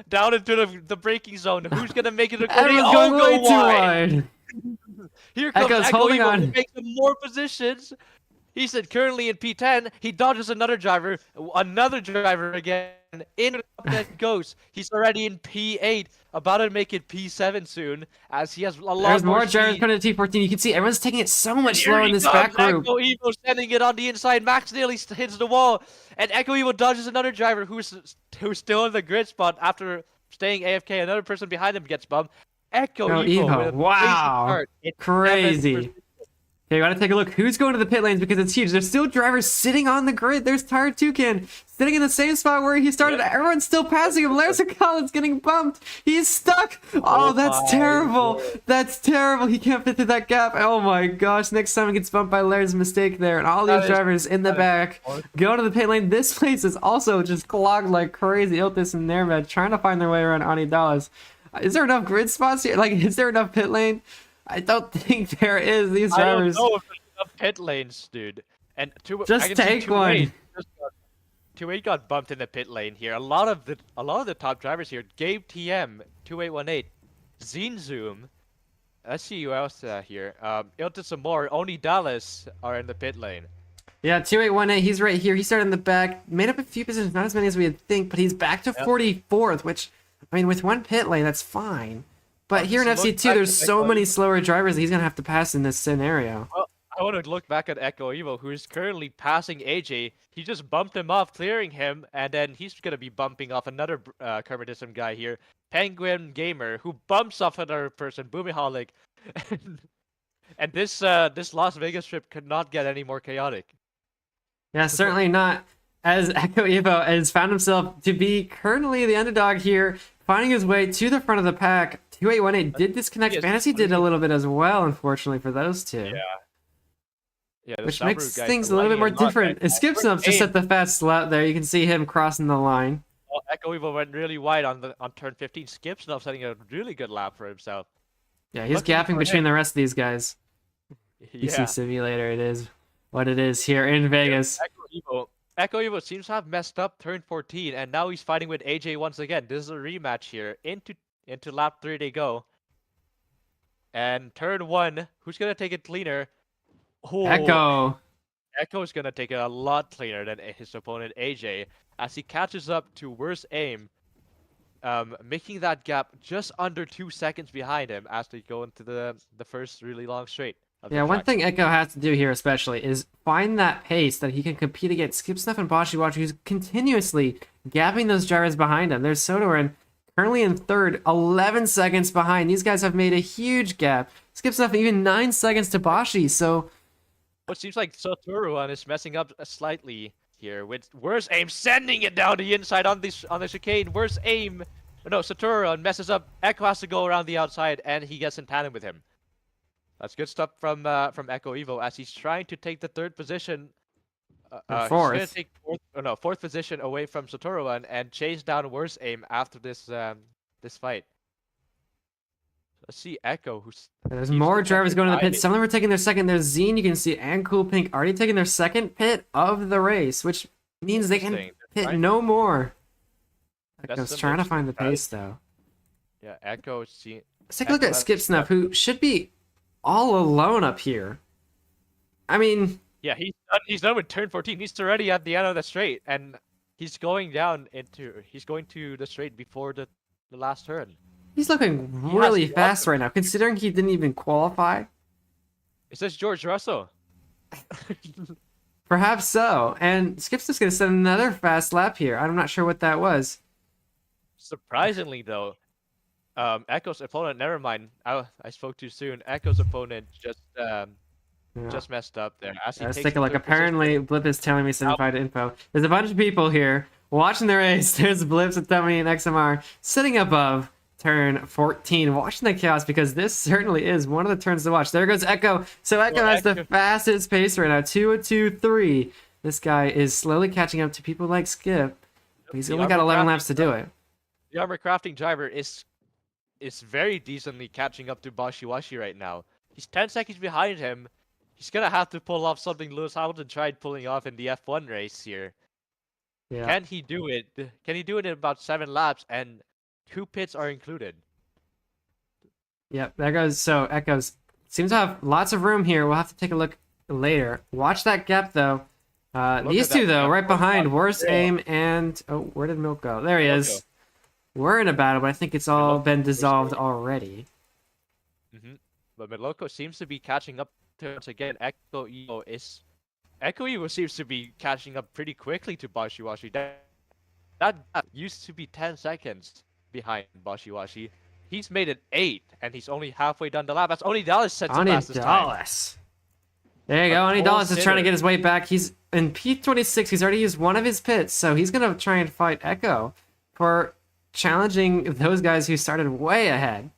Down into the braking zone. Who's going to make it? Everyone's going way too wide. Here comes Echo's holding on. To make some more positions. He said currently in P10, he dodges another driver again, in that goes. He's already in P8, about to make it P7 soon, as he has a lot There's more drivers coming to T14. You can see everyone's taking it so much slower in this back group. Echo Evo sending it on the inside. Max nearly hits the wall, and Echo Evo dodges another driver who's still in the grid spot after staying AFK. Another person behind him gets bumped. Echo Evo. Wow, crazy. Okay, you gotta take a look who's going to the pit lanes because it's huge. There's still drivers sitting on the grid. There's Tire Toucan sitting in the same spot where he started. Yep. Everyone's still passing him. Larson Collins getting bumped. He's stuck. Oh, that's terrible. God. That's terrible. He can't fit through that gap. Oh my gosh. Next time he gets bumped by Laird's mistake there. And all these drivers in the back go to the pit lane. This place is also just clogged like crazy. Iltis and Nermed trying to find their way around Anidalas. Is there enough grid spots here? Like, is there enough pit lane? I don't think there is. These drivers. I don't know if there's enough pit lanes, dude. And just take one. 2-8 got bumped in the pit lane here. A lot of the top drivers here. Gabe TM 2818, Zine Zoom. Let's see who else here. Iltis Amor, only Dallas are in the pit lane. Yeah, 2818. He's right here. He started in the back, made up a few positions, not as many as we would think, but he's back to 44th. Which, I mean, with one pit lane, that's fine. But here in FC2, there's so many slower drivers that he's going to have to pass in this scenario. Well, I want to look back at Echo Evo, who's currently passing AJ. He just bumped him off, clearing him, and then he's going to be bumping off another Kermitism guy here, Penguin Gamer, who bumps off another person, Boomiholic. And this Las Vegas trip could not get any more chaotic. Yeah, certainly not. As Echo Evo has found himself to be currently the underdog here, finding his way to the front of the pack. 2818 did disconnect. Fantasy did a little bit as well, unfortunately, for those two. Yeah. Which makes things a little bit more different. It skips up to set the fast lap there. You can see him crossing the line. Well, Echo Evo went really wide on turn 15. Skips up, setting a really good lap for himself. Yeah, he's gapping between the rest of these guys. PC Simulator, it is what it is here in Vegas. Echo Evo seems to have messed up turn 14, and now he's fighting with AJ once again. This is a rematch here. Into lap 3 they go. And turn 1, who's going to take it cleaner? Oh, Echo's going to take it a lot cleaner than his opponent AJ, as he catches up to worse aim, making that gap just under 2 seconds behind him as they go into the first really long straight. Yeah, one thing Echo has to do here especially is find that pace that he can compete against Skip Snuff and Boshi Watch, who's continuously gapping those drivers behind him. There's Sotorin currently in third, 11 seconds behind. These guys have made a huge gap. Skip Snuff even 9 seconds to Boshi, so... It seems like Sotoruan is messing up slightly here with worse aim, sending it down the inside on the chicane. Worse aim. No, Sotoruan messes up. Echo has to go around the outside, and he gets in tandem with him. That's good stuff from Echo Evo as he's trying to take the third position. Fourth. He's gonna take fourth position away from Sotoruan and chase down worse aim after this fight. Let's see Echo. There's more drivers going to the pit. Some of them are taking their second. There's Zine, you can see, and Cool Pink already taking their second pit of the race, which means they can pit no more. Echo's trying to find the pace though. Yeah, Echo. Let's take a look at Skip Snuff, who should be all alone up here. I mean, yeah, he's done with turn 14. He's already at the end of the straight, and he's going to the straight before the last turn. He's looking really fast right now, considering he didn't even qualify. Is this George Russell? Perhaps so. And Skip's just gonna set another fast lap here. I'm not sure what that was. Surprisingly, though, Echo's opponent. Never mind. I spoke too soon. Echo's opponent just messed up there. Let's take a look. Apparently, Blip is telling me some info. There's a bunch of people here watching the race. There's Blips with Tummy and XMR sitting above, turn 14. Watching the chaos because this certainly is one of the turns to watch. There goes Echo. So Echo has the fastest pace right now. 2:02.3. This guy is slowly catching up to people like Skip. But he's only got 11 laps to do it. The armor crafting driver is very decently catching up to Bashiwashi right now. He's 10 seconds behind him. He's gonna have to pull off something Lewis Hamilton tried pulling off in the F1 race here. Yeah. Can he do it? Can he do it in about 7 laps? And 2 pits are included. Yep, there goes. So Echoes seems to have lots of room here. We'll have to take a look later. Watch that gap though. These two though, right behind, Worst Aim and where did Milk go? There he is. We're in a battle, but I think it's all been dissolved already. But Miloko seems to be catching up to us again. Echo Evo seems to be catching up pretty quickly to Bashiwashi. That used to be 10 seconds behind Bashiwashi. He's made it 8, and he's only halfway done the lap. That's Oni Dallas set the fastest time. There you go. Oni Dallas is trying to get his way back. He's in P26. He's already used one of his pits, so he's going to try and fight Echo for challenging those guys who started way ahead.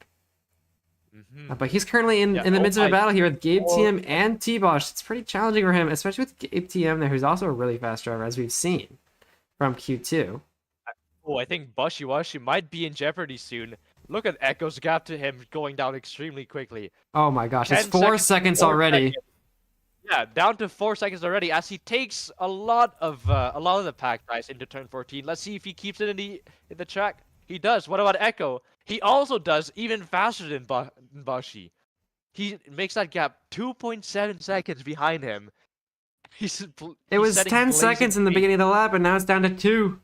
But he's currently in the midst of a battle here with Gabe TM and T-Bosh. It's pretty challenging for him, especially with Gabe TM there, who's also a really fast driver, as we've seen from Q2. Oh, I think Bashiwashi might be in jeopardy soon. Look at Echo's gap to him going down extremely quickly. Oh my gosh, it's 4 seconds already. Yeah, down to 4 seconds already as he takes a lot of the pack guys into turn 14. Let's see if he keeps it in the track. He does. What about Echo? He also does even faster than Bashi. He makes that gap 2.7 seconds behind him. It was 10 seconds in the beginning of the lap, and now it's down to 2.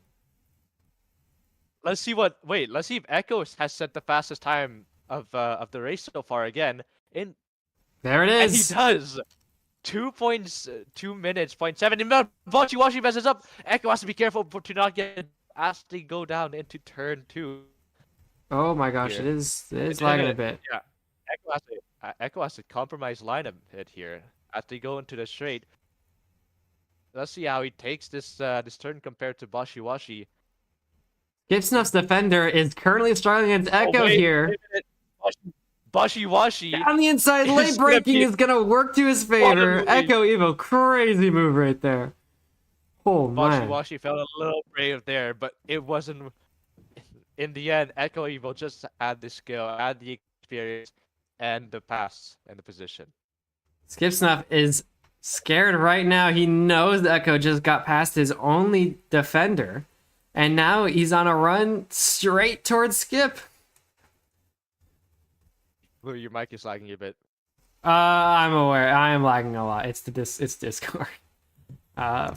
Let's see if Echo has set the fastest time of the race so far again. There it is. And he does. 2 minutes, 0.7. Bashiwashi messes up. Echo has to be careful to not get asked to go down into turn 2. Oh my gosh, here. it is lagging a bit. Yeah, Echo has to compromise line a bit here as they go into the straight. Let's see how he takes this turn compared to Bashiwashi. Gibsnuff's defender is currently struggling against Echo here. Bashiwashi on the inside, late braking is gonna work to his favor. Echo Evo, crazy move right there. Oh man. Bashiwashi felt a little brave there, but it wasn't. In the end, Echo Evo just had the skill, had the experience, and the pass and the position. Skipsnuff is scared right now. He knows Echo just got past his only defender, and now he's on a run straight towards Skip. Well, your mic is lagging a bit. I'm aware. I am lagging a lot. It's Discord.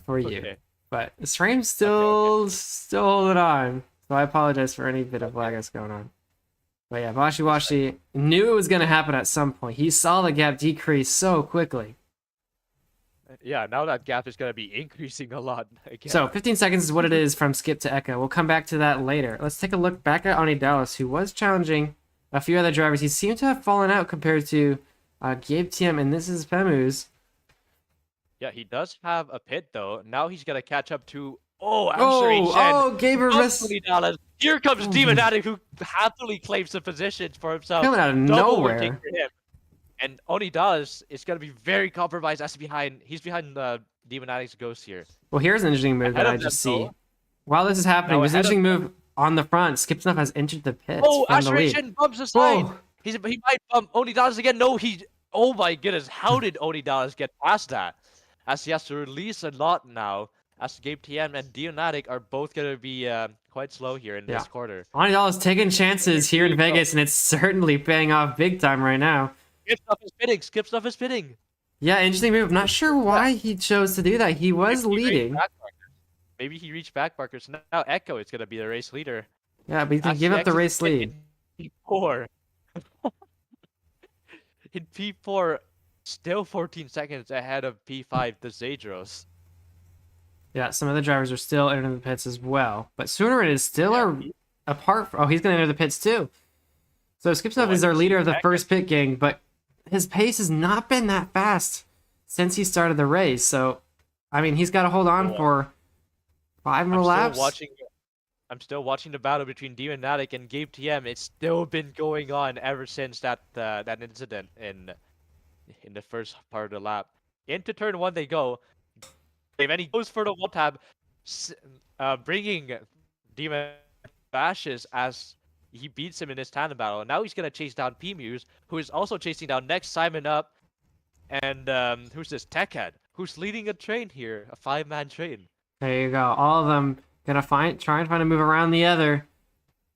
For you. Okay. But the stream's still holding on. So I apologize for any bit of lag that's going on. But yeah, Bashiwashi knew it was going to happen at some point. He saw the gap decrease so quickly. Yeah, now that gap is going to be increasing a lot again. So 15 seconds is what it is from Skip to Echo. We'll come back to that later. Let's take a look back at Oni Dallas, who was challenging a few other drivers. He seemed to have fallen out compared to Gabe TM, and this is Femu's. Yeah, he does have a pit, though. Now he's going to catch up to... Gabe missed. Here comes Demonatic, who happily claims the positions for himself. Coming out of nowhere. And Oni Dallas is going to be very compromised as he's behind Demonatic's Ghost here. Well, here's an interesting move that I just see. While this is happening, there's an interesting move on the front. Skipsnuff has entered the pits. Oh, Aspiration bumps aside. He might bump Oni Dallas again. No, oh my goodness. How did Oni Dallas get past that? As he has to release a lot now. As Gabe TM and Deonatic are both going to be quite slow here in this quarter. Oni Dallas taking chances here in Vegas, and it's certainly paying off big time right now. Skipsnuff is pitting. Yeah, interesting move. Not sure why he chose to do that. He was leading. Maybe he reached back markers. Now Echo is going to be the race leader. Yeah, but he can give up the race lead. In P4. In P4, still 14 seconds ahead of P5, the Zadros. Yeah, some of the drivers are still entering the pits as well. But Soonerin is still apart from... Oh, he's going to enter the pits too. So Skipsnuff is our leader of the first pit gang, but his pace has not been that fast since he started the race. So, I mean, he's got to hold on for 5 more laps. I'm still watching the battle between Demonatic and Gabe TM. It's still been going on ever since that incident in the first part of the lap. Into turn 1 they go. And he goes for the one tab, bringing Demon Bashes as he beats him in this tandem battle. And now he's gonna chase down P-Muse, who is also chasing down next Simon up, and who's this Techhead, who's leading a train here, a 5-man train. There you go. All of them gonna try and find a move around the other,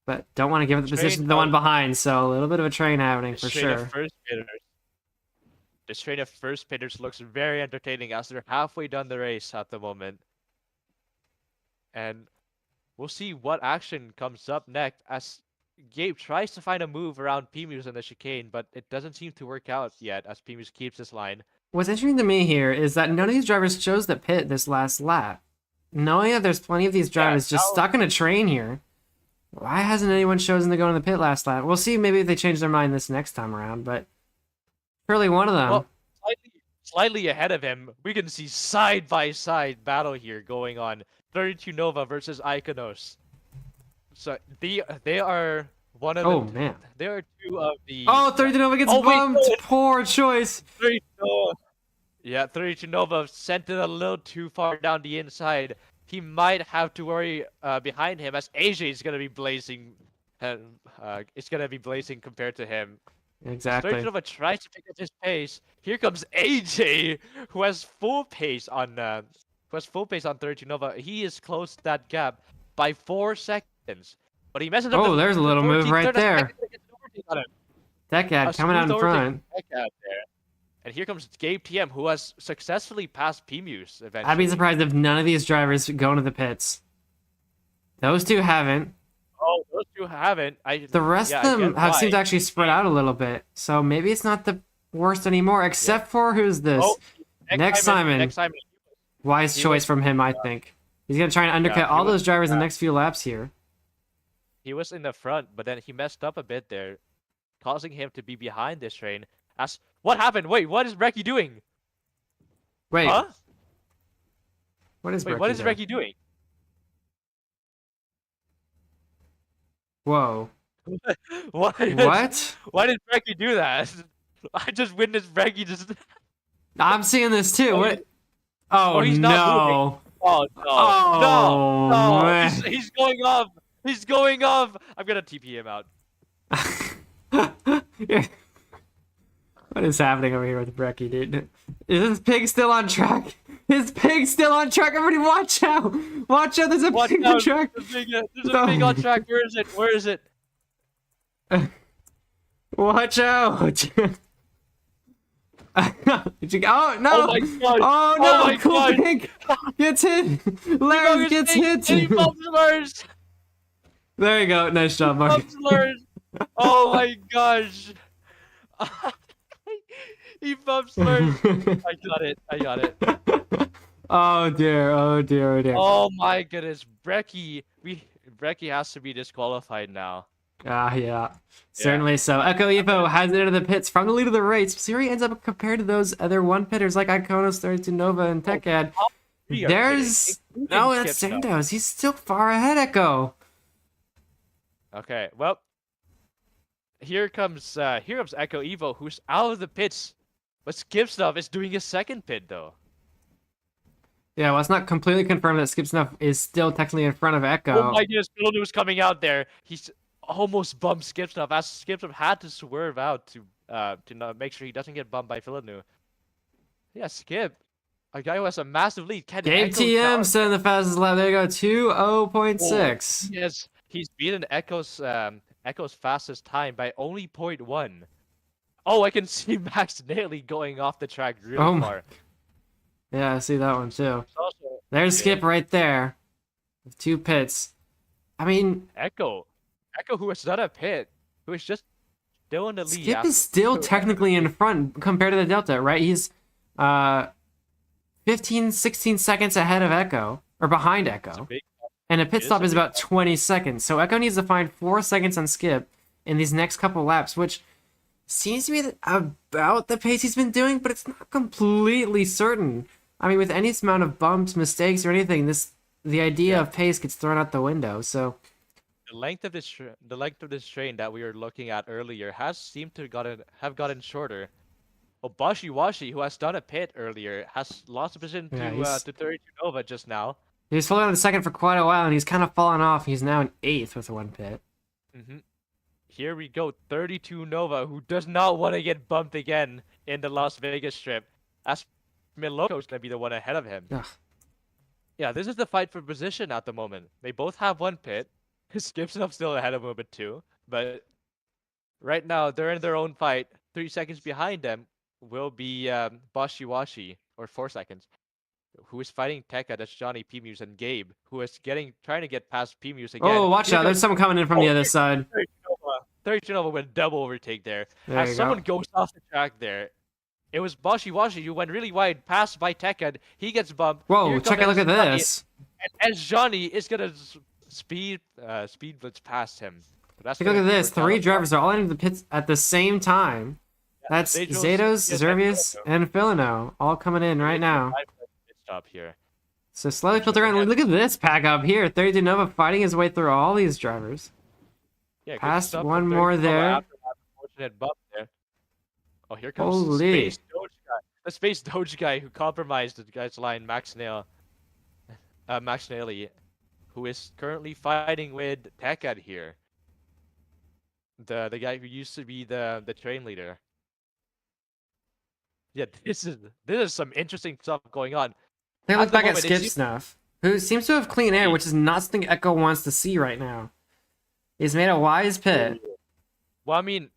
but don't want to give the position to the one behind. So a little bit of a train happening for sure. This train of first pitters looks very entertaining as they're halfway done the race at the moment. And we'll see what action comes up next as Gabe tries to find a move around P-Muse in the chicane, but it doesn't seem to work out yet as P-Muse keeps his line. What's interesting to me here is that none of these drivers chose the pit this last lap. Knowing that there's plenty of these drivers just stuck in a train here, why hasn't anyone chosen to go in the pit last lap? We'll see maybe if they change their mind this next time around, but surely one of them. Well, slightly ahead of him, we can see side-by-side battle here going on. 32 Nova versus Iconos. So they are one of the... Oh, man. They are two of the... Oh, 32 Nova gets bumped! Wait, no. Poor choice! 32 Nova. Yeah, 32 Nova sent it a little too far down the inside. He might have to worry behind him as AJ is going to be blazing. It's going to be blazing compared to him. Exactly. 32 Nova tries to pick up his pace. Here comes AJ, who has full pace on 32 Nova. He has closed that gap by 4 seconds. But he messes up. Oh, there's a little move right there. Techhead coming out in front. And here comes Gabe TM, who has successfully passed P-Muse eventually. I'd be surprised if none of these drivers go into the pits. Those two haven't. Oh, those two haven't. The rest of them have seemed to actually spread out a little bit. So maybe it's not the worst anymore, except for who's this? Oh, next Simon. Wise choice from him, I think. He's going to try and undercut all those drivers in the next few laps here. He was in the front, but then he messed up a bit there, causing him to be behind this train. What happened? Wait, what is Brecky doing? Wait. Huh? What is Brecky doing? Whoa. What? Why did Brecky do that? I just witnessed Brecky just... I'm seeing this too. What? Oh, he's no. Not moving. Oh, no. Oh, no. Man. He's going off. He's going off. I'm going to TP him out. Yeah. What is happening over here with Brecky, dude? Is this pig still on track? His pig's still on track. Everybody watch out. Watch out. There's a pig on track. There's a pig on track. Where is it? Where is it? Watch out. Oh, no. Oh, my God. Oh, no. Oh, my God. Pig gets hit. Lars gets hit. He bumps Lars. There you go. Nice job, Mark. Oh, my gosh. He bumps Lars. I got it. Oh dear, oh dear, oh dear. Oh my goodness, Brecky has to be disqualified now. Yeah. Certainly so. Echo Evo has it into the pits from the lead of the race. Siri ends up compared to those other one-pitters like Iconos, 32 Nova, and Techhead. There's... No, that's Sandoz. He's still far ahead, Echo. Okay, well... Here comes Echo Evo, who's out of the pits. But Skip Stuff is doing a second pit, though. Yeah, well, it's not completely confirmed that Skip Stuff is still technically in front of Echo. Oh my goodness, Philonu was coming out there. He's almost bumped Skip Stuff, as Skip Stuff had to swerve out to not make sure he doesn't get bumped by Philonu. Yeah, Skip, a guy who has a massive lead. Gabe TM setting the fastest lap. There you go, 2:0.6. Yes, he's beaten Echo's fastest time by only 0.1. Oh, I can see Max Daly going off the track really far. Yeah, I see that one too. There's Skip right there. With 2 pits. I mean... Echo, who has done a pit, who is just still in the lead. Skip is still technically in front compared to the Delta, right? He's 15, 16 seconds ahead of Echo, or behind Echo. And a pit stop is about 20 seconds. So Echo needs to find 4 seconds on Skip in these next couple laps, which seems to be about the pace he's been doing, but it's not completely certain. I mean, with any amount of bumps, mistakes, or anything, this the idea of pace gets thrown out the window. So The length of this train that we were looking at earlier has seemed to have gotten shorter. Obashi Washi, who has done a pit earlier, has lost a position to 32 Nova just now. he was holding on the second for quite a while, and he's kind of fallen off. He's now in 8th with 1 pit. Here we go, 32 Nova, who does not want to get bumped again in the Las Vegas strip. As Miloko's going to be the one ahead of him. Ugh. Yeah, this is the fight for position at the moment. They both have 1 pit. Skipsnov still ahead of him a bit too, but right now they're in their own fight. 3 seconds behind them will be Bashiwashi, or 4 seconds, who is fighting Tekka. That's Johnny, P-Muse, and Gabe, who is trying to get past P-Muse again. Oh, watch out! There's someone coming in from the other side. 32 Nova with double overtake there. There As you someone go. goes off the track there, it was Bashiwashi who went really wide, passed by Tekka. He gets bumped. Whoa! Here Check a comes look at Johnny, this. And Johnny is gonna speed blitz past him. That's Take a look at this. 3 drivers are all in the pits at the same time. That's Zados, Zervius, and Filino all coming in right now. Stop here. So slowly filter around. Look at this pack up here. 32 Nova fighting his way through all these drivers. Yeah, good Past stuff one from more 32 Nova there. after that unfortunate bump there. Oh, here comes Holy. Space Doge guy. The Space Doge guy who compromised the guy's line, Max Naily, who is currently fighting with Tekad here. The guy who used to be the train leader. Yeah, this is some interesting stuff going on. Take a look the back at moment, Skip Snuff, who seems to have clean air, which is not something Echo wants to see right now. He's made a wise pit. Well, I mean,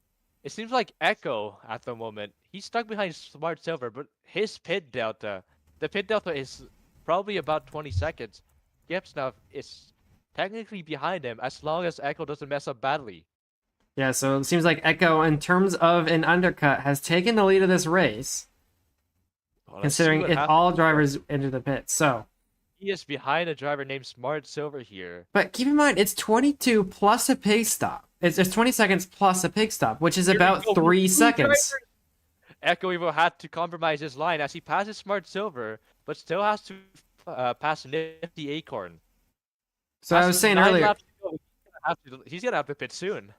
it seems like Echo at the moment, he's stuck behind Smart Silver, but his pit delta, the pit delta is probably about 20 seconds. Skip Snuff is technically behind him as long as Echo doesn't mess up badly. Yeah, so it seems like Echo, in terms of an undercut, has taken the lead of this race. Well, Considering if all drivers enter the pit. So he is behind a driver named Smart Silver here. but keep in mind, it's 22 plus a pit stop. It's 20 seconds plus a pit stop, which is Here we about go. 3 Two seconds. drivers. Echo Evo had to compromise his line as he passes Smart Silver, but still has to pass Nifty Acorn. So I was saying 9 earlier, laps to go. He's gonna have to pit soon.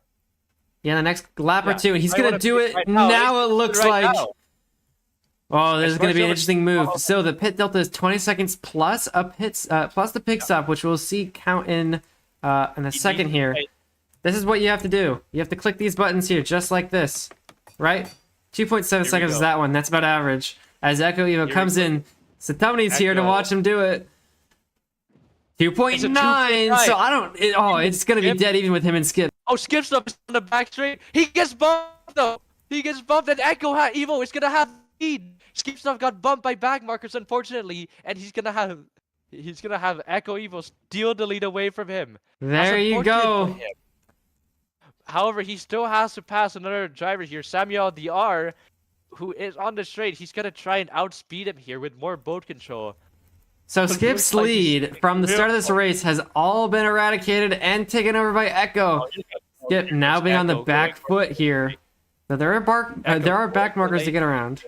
yeah, the next lap or two, and he's I gonna wanna do pit it right now. now. It He's looks right like. now. Oh, this is going to be an Silver- interesting move. So the pit delta is 20 seconds plus plus the pit stop, which we'll see count in a second here. This is what you have to do. You have to click these buttons here, just like this, right? 2.7 seconds is go. that one. That's about average. As Echo Evo comes in, Satoni's here to Echo. watch him do it. 2.9. 2.9. So I don't. It's going to be Skip. dead even with him and Skip. Oh, Skip Stuff is on the back straight. He gets bumped though. He gets bumped, and Echo Evo is gonna have lead. Skip Stuff got bumped by back markers, unfortunately, and he's gonna have Echo Evo steal the lead away from him. There you unfortunate go. for him. However, he still has to pass another driver here, Samuel DR, who is on the straight. He's gonna try and outspeed him here with more boat control. So But Skip's looks like he's lead from the start of this race has all been eradicated and taken over by Echo. Skip now being on the Echo back going foot here. So there are back markers to get around.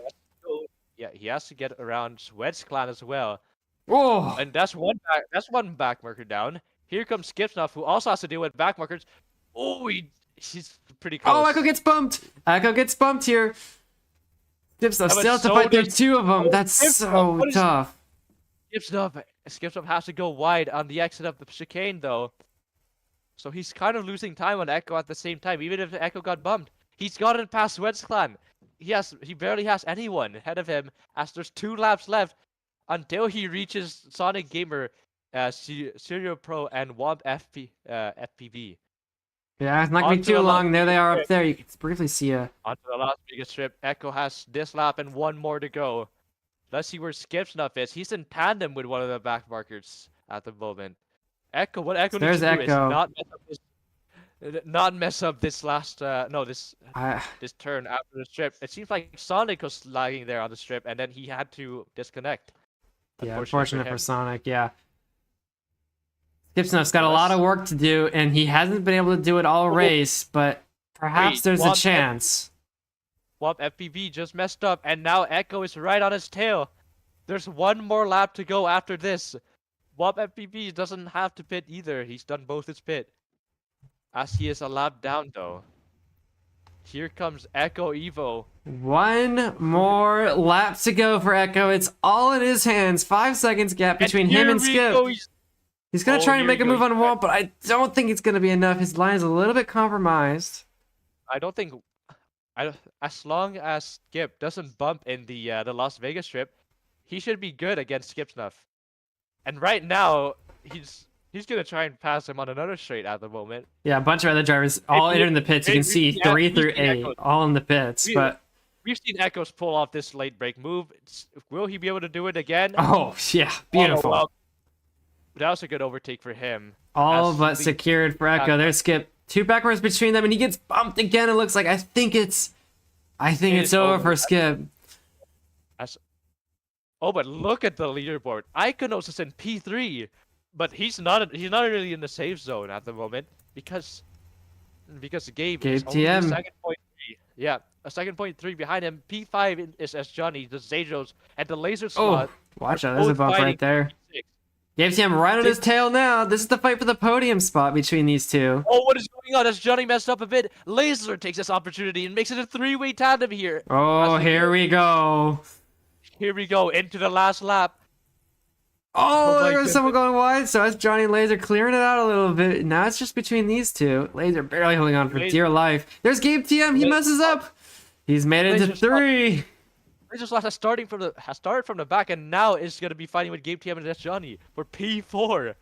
Yeah, he has to get around Sweat's clan as well. Oh, And that's one back marker down. Here comes Skipsnuff, who also has to deal with back markers. Oh, he's pretty close. oh, Echo gets bumped. Echo gets bumped here. Skip's but still have to so fight through does- 2 of them. Oh, That's Skip's so what is- tough. Skipsnuff has to go wide on the exit of the chicane though. So he's kind of losing time on Echo at the same time. Even if Echo got bumped, he's gotten past Sweat's clan. He barely has anyone ahead of him as there's 2 laps left until he reaches Sonic Gamer, Serial Pro, and Womp FPV. Yeah, it's not gonna be Onto too the long. left. There they are up there. You can briefly see Onto the last biggest strip. Echo has this lap and 1 more to go. Let's see where Skipsnuff is. He's in tandem with one of the back markers at the moment. What Echo needs There's to do is not mess up this last this turn after the strip. It seems like Sonic was lagging there on the strip, and then he had to disconnect. Yeah, Unfortunate unfortunate for him. Sonic, yeah. Skipsnuff's got a lot of work to do, and he hasn't been able to do it all race, but perhaps Wait, there's a Womp chance. Womp FPV just messed up, and now Echo is right on his tail. There's 1 more lap to go after this. Wop FPV doesn't have to pit either. He's done both his pit. As he is a lap down though. Here comes Echo Evo. One more lap to go for Echo. It's all in his hands. 5 seconds gap between him and Skip. He's going to try and make a move on Womp, but I don't think it's going to be enough. His line is a little bit compromised. I don't think... as long as Skip doesn't bump in the Las Vegas strip, he should be good against Skip Snuff. And right now, he's going to try and pass him on another straight at the moment. Yeah, a bunch of other drivers all entering the pits. You can see 3 through 8 all in the pits. But we've seen Echoes pull off this late break move. Will he be able to do it again? Oh, yeah. Beautiful. Oh, well, that was a good overtake for him. All but secured for Echo. There's Skip. 2 backwards between them, and he gets bumped again. It looks like I think it's over for Skip. Oh, but look at the leaderboard. Iconos is in P3, but he's not really in the safe zone at the moment because Gabe is only TM. second point 3. Yeah, a second point 3 behind him. P5 is as Johnny, the Zajos, and the laser slot. Oh, watch out! There's a bump right there. Gabe TM right on his tail now. This is the fight for the podium spot between these two. Oh, what is going on? As Johnny messed up a bit, Laser takes this opportunity and makes it a 3-way tandem here. Oh, here we go. Here we go into the last lap. Oh, there's someone going wide. So that's Johnny and Laser clearing it out a little bit. Now it's just between these two. Laser barely holding on for dear life. There's Gabe TM. He messes up. He's made it to 3. Laser Slash has started from the back and now is going to be fighting with Gabe TM and Johnny for P4.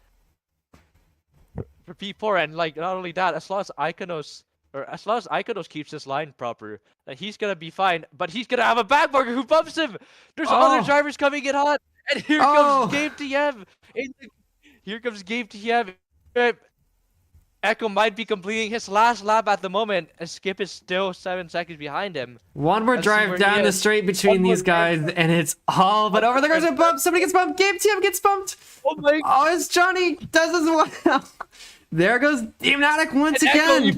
For P4, and like not only that, as long as Iconos keeps this line proper, he's gonna be fine. But he's gonna have a backmarker who bumps him. There's other drivers coming in hot, and here comes Gabe TM. Here comes Gabe TM. Echo might be completing his last lap at the moment, and Skip is still 7 seconds behind him. One more drive down the straight between these guys, and it's all but over. There goes a bump. Somebody gets bumped. Gabe TM gets bumped. Oh my! Oh, it's Johnny does as well. There goes Demonatic once again.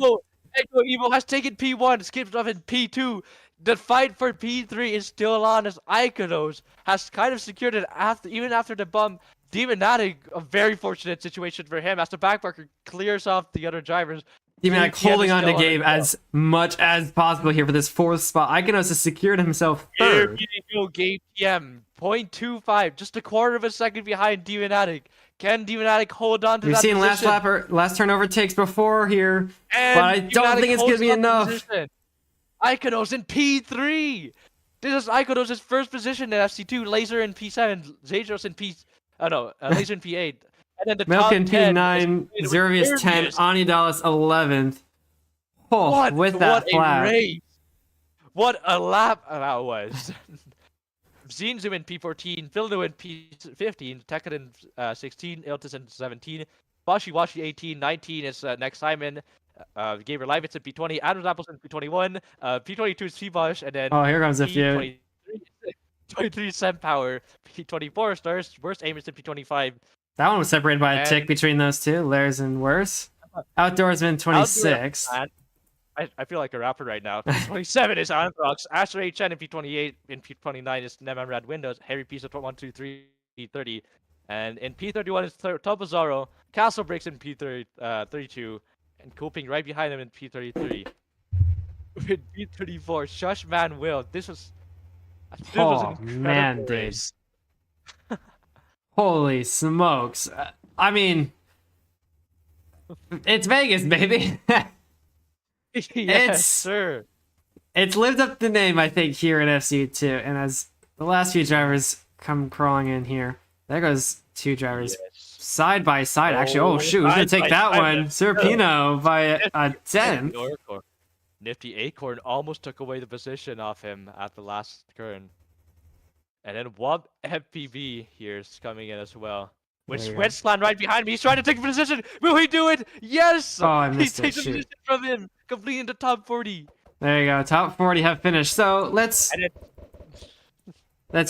Echo Evo has taken P1, skipped off in P2. The fight for P3 is still on as Iconos has kind of secured it even after the bump. Demonatic, a very fortunate situation for him as the backmarker clears off the other drivers. Demonatic holding on to Gabe as much as possible here for this 4th spot. Iconos has secured himself 3rd. Here we go, Gabe TM. 0.25, just a quarter of a second behind Demonatic. Can Demonatic hold on to that position? We've seen last turnover takes before here, but I don't think it's going to be enough. Iconos in P3. This is Iconos' first position in FC2. Laser in P7. Zajos in Laser in P8. And then the Milken top 10 P9, Zervius 10, Anidalis 11th. Oh, with that flag. Race. What a lap that was. Zinzu in P14, Fildo in P15, Tekkaden 16, Iltis in 17, Washi 18, 19 is next Simon, Gabriel Leibitz in P20, Adams Apples in P21, P22 is T-Bosh, and then here comes a few. 23 Sem Power, P24 Stars, Worst Aimers in P25. That one was separated by a tick between those two, Lairs and Worse. Outdoorsman 26. I feel like a rapper right now. P27 is Anthrax, Asher HN in P28, in P29 is Neman Red Windows, Harry Pizza 1, 2, 3, P30, and in P31 is Topazaro, Castle Breaks in P32, and Coping right behind him in P33. With P34, Shush Man Will. This was an incredible race. Holy smokes. I mean, it's Vegas, baby. Yes, sir. It's lived up to the name, I think, here at FC2. And as the last few drivers come crawling in here, there goes 2 drivers side by side. Actually, oh shoot, who's gonna take that one? Serpino by a 10th. Nifty Acorn almost took away the position off him at the last turn. And then Wub FPV here is coming in as well. With Sweatslan right behind me, he's trying to take a position. Will he do it? Yes! Oh, I missed it. He takes a position from him, completing the top 40. There you go. Top 40 have finished. So let's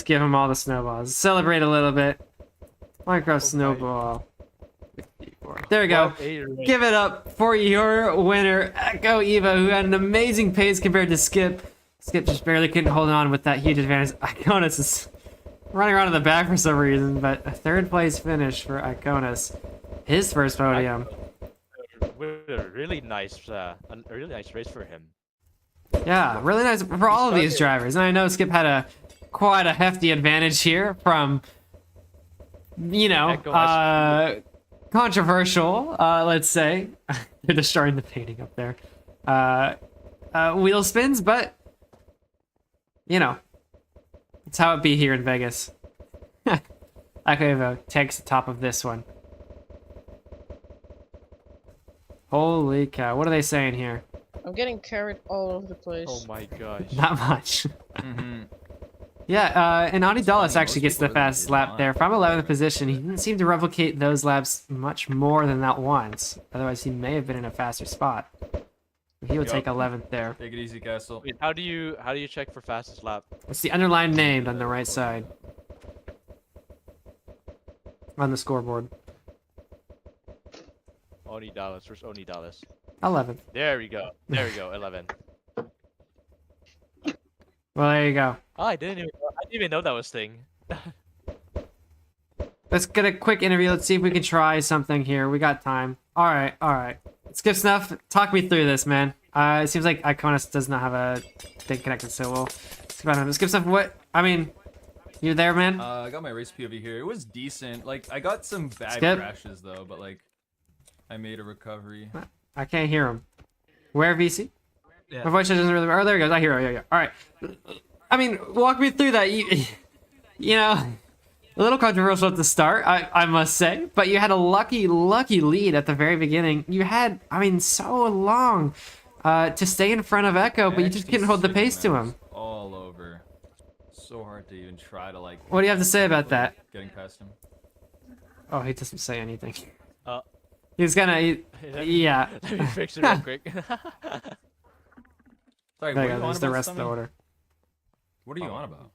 give him all the snowballs. Celebrate a little bit. Minecraft snowball. There we go. Give it up for your winner, Echo Evo, who had an amazing pace compared to Skip. Skip just barely couldn't hold on with that huge advantage. Iconos is running around in the back for some reason, but a third place finish for Iconis. His first podium. With a really nice race for him. Yeah, really nice for all of these drivers. And I know Skip had quite a hefty advantage here from, you know, controversial, let's say. They're destroying the painting up there. Wheel spins, but, you know, it's how it be here in Vegas. Echo takes the top of this one. Holy cow, what are they saying here? I'm getting carried all over the place. Oh my gosh. Not much. Yeah, and Adi Dallas actually gets the fastest lap there. From 11th position, he didn't seem to replicate those laps much more than that once. Otherwise, he may have been in a faster spot. He would take 11th there. Take it easy, Castle. Wait, how do you check for fastest lap? It's the underline named on the right side. On the scoreboard. Oni Dallas. Where's Oni Dallas? 11th. There we go. There we go. 11. Well, there you go. Oh, I didn't even know that was thing. Let's get a quick interview. Let's see if we can try something here. We got time. All right. Skip Snuff, talk me through this, man. It seems like Iconis does not have a thing connected, so we'll skip Snuff. What? I mean, you there, man? I got my race POV here. It was decent. Like, I got some bad Skip? crashes though, but like, I made a recovery. I can't hear him. Where, VC? Yeah. My voice doesn't really. Oh, there he goes. I hear him. All right. I mean, walk me through that. You know, a little controversial at the start, I must say, but you had a lucky lead at the very beginning. You had, I mean, so long to stay in front of Echo, but you just couldn't hold the pace to him. All over. So hard to even try to like. What do you have to say about that? Getting past him. Oh, he doesn't say anything. Uh, He's gonna, yeah. Let me fix it real quick. Sorry, There what you are go. you on There's the about, rest of the Stomach? order. What are you on about?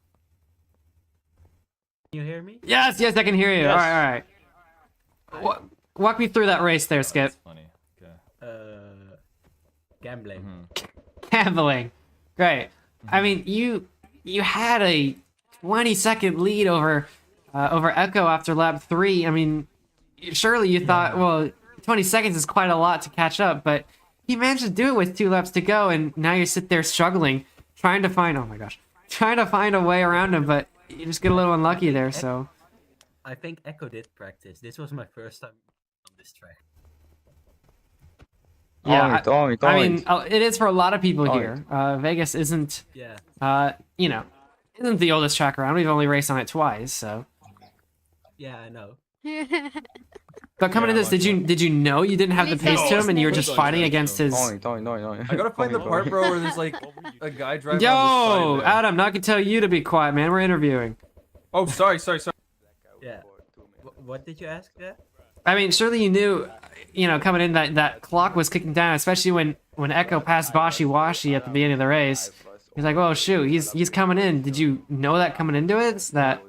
Can you hear me? Yes, I can hear you. Yes. All right. Walk me through that race there, Skip. That's funny. Okay. Gambling. Gambling. Great. I mean, you had a 20-second lead over Echo after lap 3. I mean, surely you thought, well, 20 seconds is quite a lot to catch up, but he managed to do it with 2 laps to go, and now you sit there struggling, trying to find a way around him, but you just get a little unlucky there, so. I think Echo did practice. This was my first time on this track. Yeah, I mean, it is for a lot of people here. Vegas isn't, Yeah. you know, isn't the oldest track around. We've only raced on it twice, so. Yeah, I know. But coming into this, did you know you didn't have the pace to him, and you were just Please fighting don't. against his? I gotta find the part, bro, where there's like a guy driving. Yo, on the side there. Adam, not gonna tell you to be quiet, man. We're interviewing. Oh, sorry. Yeah. What did you ask there? I mean, surely you knew, you know, coming in that clock was kicking down, especially when Echo passed Bashi Washi at the beginning of the race. He's like, "Oh shoot, he's coming in." Did you know that coming into it? That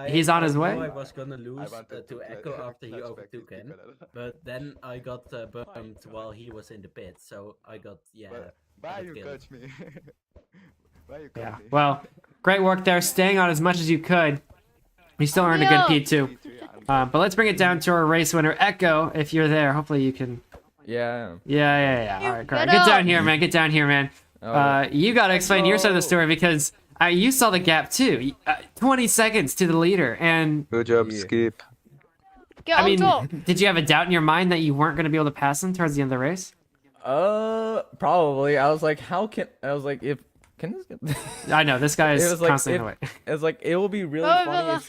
he's on his way? I knew I was gonna lose to Echo after he overtook him, but then I got bumped while he was in the pit, so I got Why you killed. catch me? Why you Yeah. catch me? Well, great work there, staying on as much as you could. You still earned a good P2. But let's bring it down to our race winner, Echo. If you're there, hopefully you can. Yeah. Yeah. All right, great. get Get up. down here, man. Get down here, man. You gotta explain your side of the story because you saw the gap too. 20 seconds to the leader, and Good job, Yeah. Skip. Get I on mean, top. did you have a doubt in your mind that you weren't gonna be able to pass him towards the end of the race? Probably. I was like, can this get... I know this guy It is was like, constantly in the way. It's like, it will be really Oh, funny no. if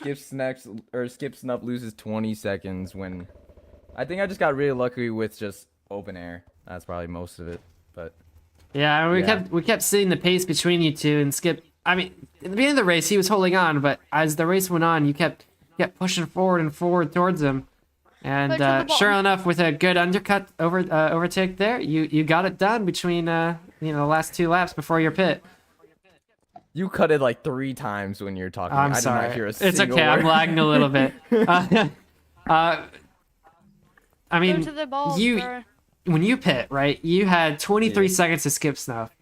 Skip Snuff loses 20 seconds when... I think I just got really lucky with just open air. That's probably most of it, but... Yeah, we Yeah. kept seeing the pace between you two, and Skip. I mean, in the beginning of the race, he was holding on, but as the race went on, you kept pushing forward and forward towards him. And Push to the sure bottom. enough, with a good undercut overtake there, you got it done between the last 2 laps before your pit. You cut it like 3 times when you're talking. I'm I did sorry. not hear a It's single okay. I'm word. lagging a little bit. I Go mean, to the ball, you bro. when you pit, right? You had 23 seconds to skip Snuff,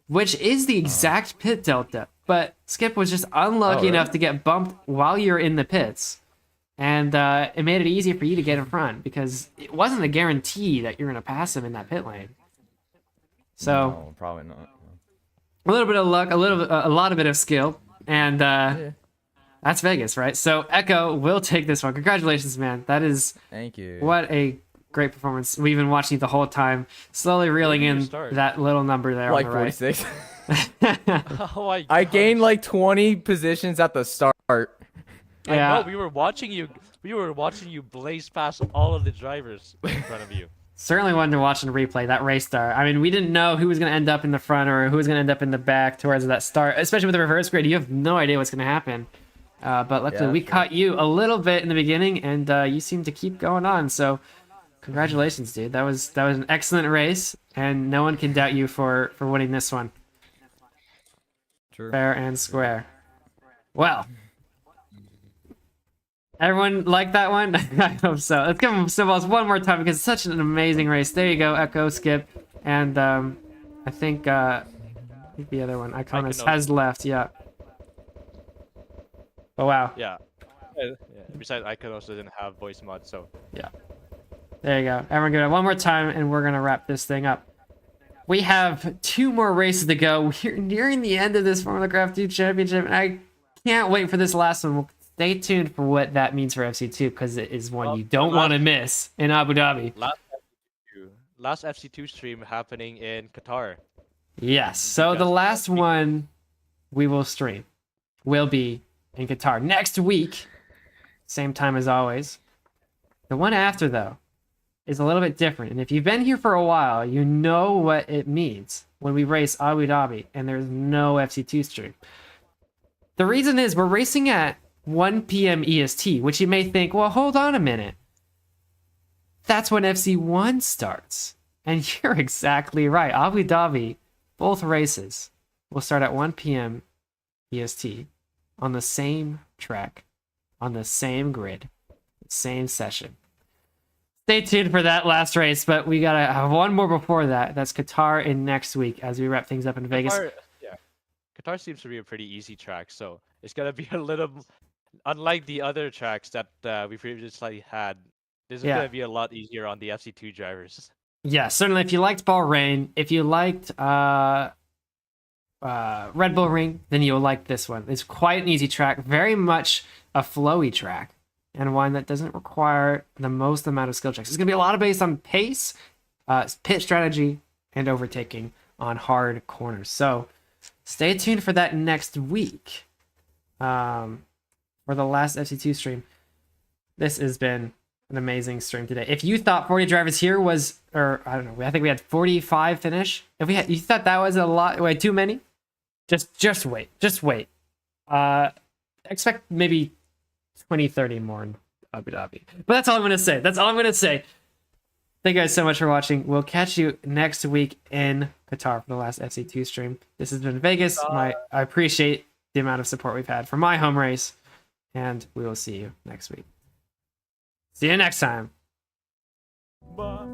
which is the exact pit delta but Skip was just unlucky really? enough to get bumped while you're in the pits. And it made it easier for you to get in front because it wasn't a guarantee that you're going to pass him in that pit lane. So No, probably not. a little bit of luck, a lot of bit of skill, and that's Vegas, right? So Echo will take this one. Congratulations, man. That is Thank you. what a great performance. We've been watching it the whole time, slowly reeling Where did you in start? that little number there Like on the right. 46. Oh my I gosh. gained like 20 positions at the start. I Yeah. know, we were watching you. We were watching you blaze past all of the drivers in front of you. Certainly wanted to watch and replay that race start. I mean, we didn't know who was going to end up in the front or who was going to end up in the back towards that start, especially with the reverse grid. You have no idea what's going to happen. But luckily, Yeah, we sure. caught you a little bit in the beginning, and you seem to keep going on. So, congratulations, dude. That was an excellent race, and no one can doubt you for winning this one, True. fair and square. Well, everyone like that one? I hope so. Let's give them snowballs one more time because it's such an amazing race. There you go, Echo, Skip, and I think the other one, Iconos, Iconos. has left. Yeah. Oh wow. Yeah. Besides, Iconos doesn't have voice mod, so There you go. Everyone give it one more time, and we're gonna wrap this thing up. We have 2 more races to go. We're nearing the end of this Formula Craft 2 Championship, and I can't wait for this last one. Stay tuned for what that means for FC2, because it is one Well, you don't the want to last- miss in Abu Dhabi. last FC2 stream happening in Qatar. Yes. So the Because- last one we will stream will be in Qatar next week, same time as always. The one after, though, is a little bit different. And if you've been here for a while, you know what it means when we race Abu Dhabi and there's no FC2 stream. The reason is we're racing at 1 p.m. EST, which you may think, well, hold on a minute. That's when FC1 starts. And you're exactly right. Abu Dhabi, both races, will start at 1 p.m. EST on the same track, on the same grid, same session. Stay tuned for that last race, but we gotta have one more before that. That's Qatar in next week as we wrap things up in Vegas. Qatar seems to be a pretty easy track, so it's gonna be a little, unlike the other tracks that we previously had. This is Yeah. gonna be a lot easier on the FC2 drivers. Yeah, certainly. If you liked Bahrain, if you liked Red Bull Ring, then you'll like this one. It's quite an easy track, very much a flowy track, and one that doesn't require the most amount of skill checks. It's going to be a lot of based on pace, pit strategy, and overtaking on hard corners. So stay tuned for that next week for the last FC2 stream. This has been an amazing stream today. If you thought 40 drivers here was, or I don't know, I think we had 45 finish. If you thought that was a lot, wait, too many, just wait. Expect maybe 20, 30 more in Abu Dhabi. But that's all I'm gonna say. Thank you guys so much for watching. We'll catch you next week in Qatar for the last FC2 stream. This has been Vegas. I appreciate the amount of support we've had for my home race, and we will see you next week. See you next time. Bye.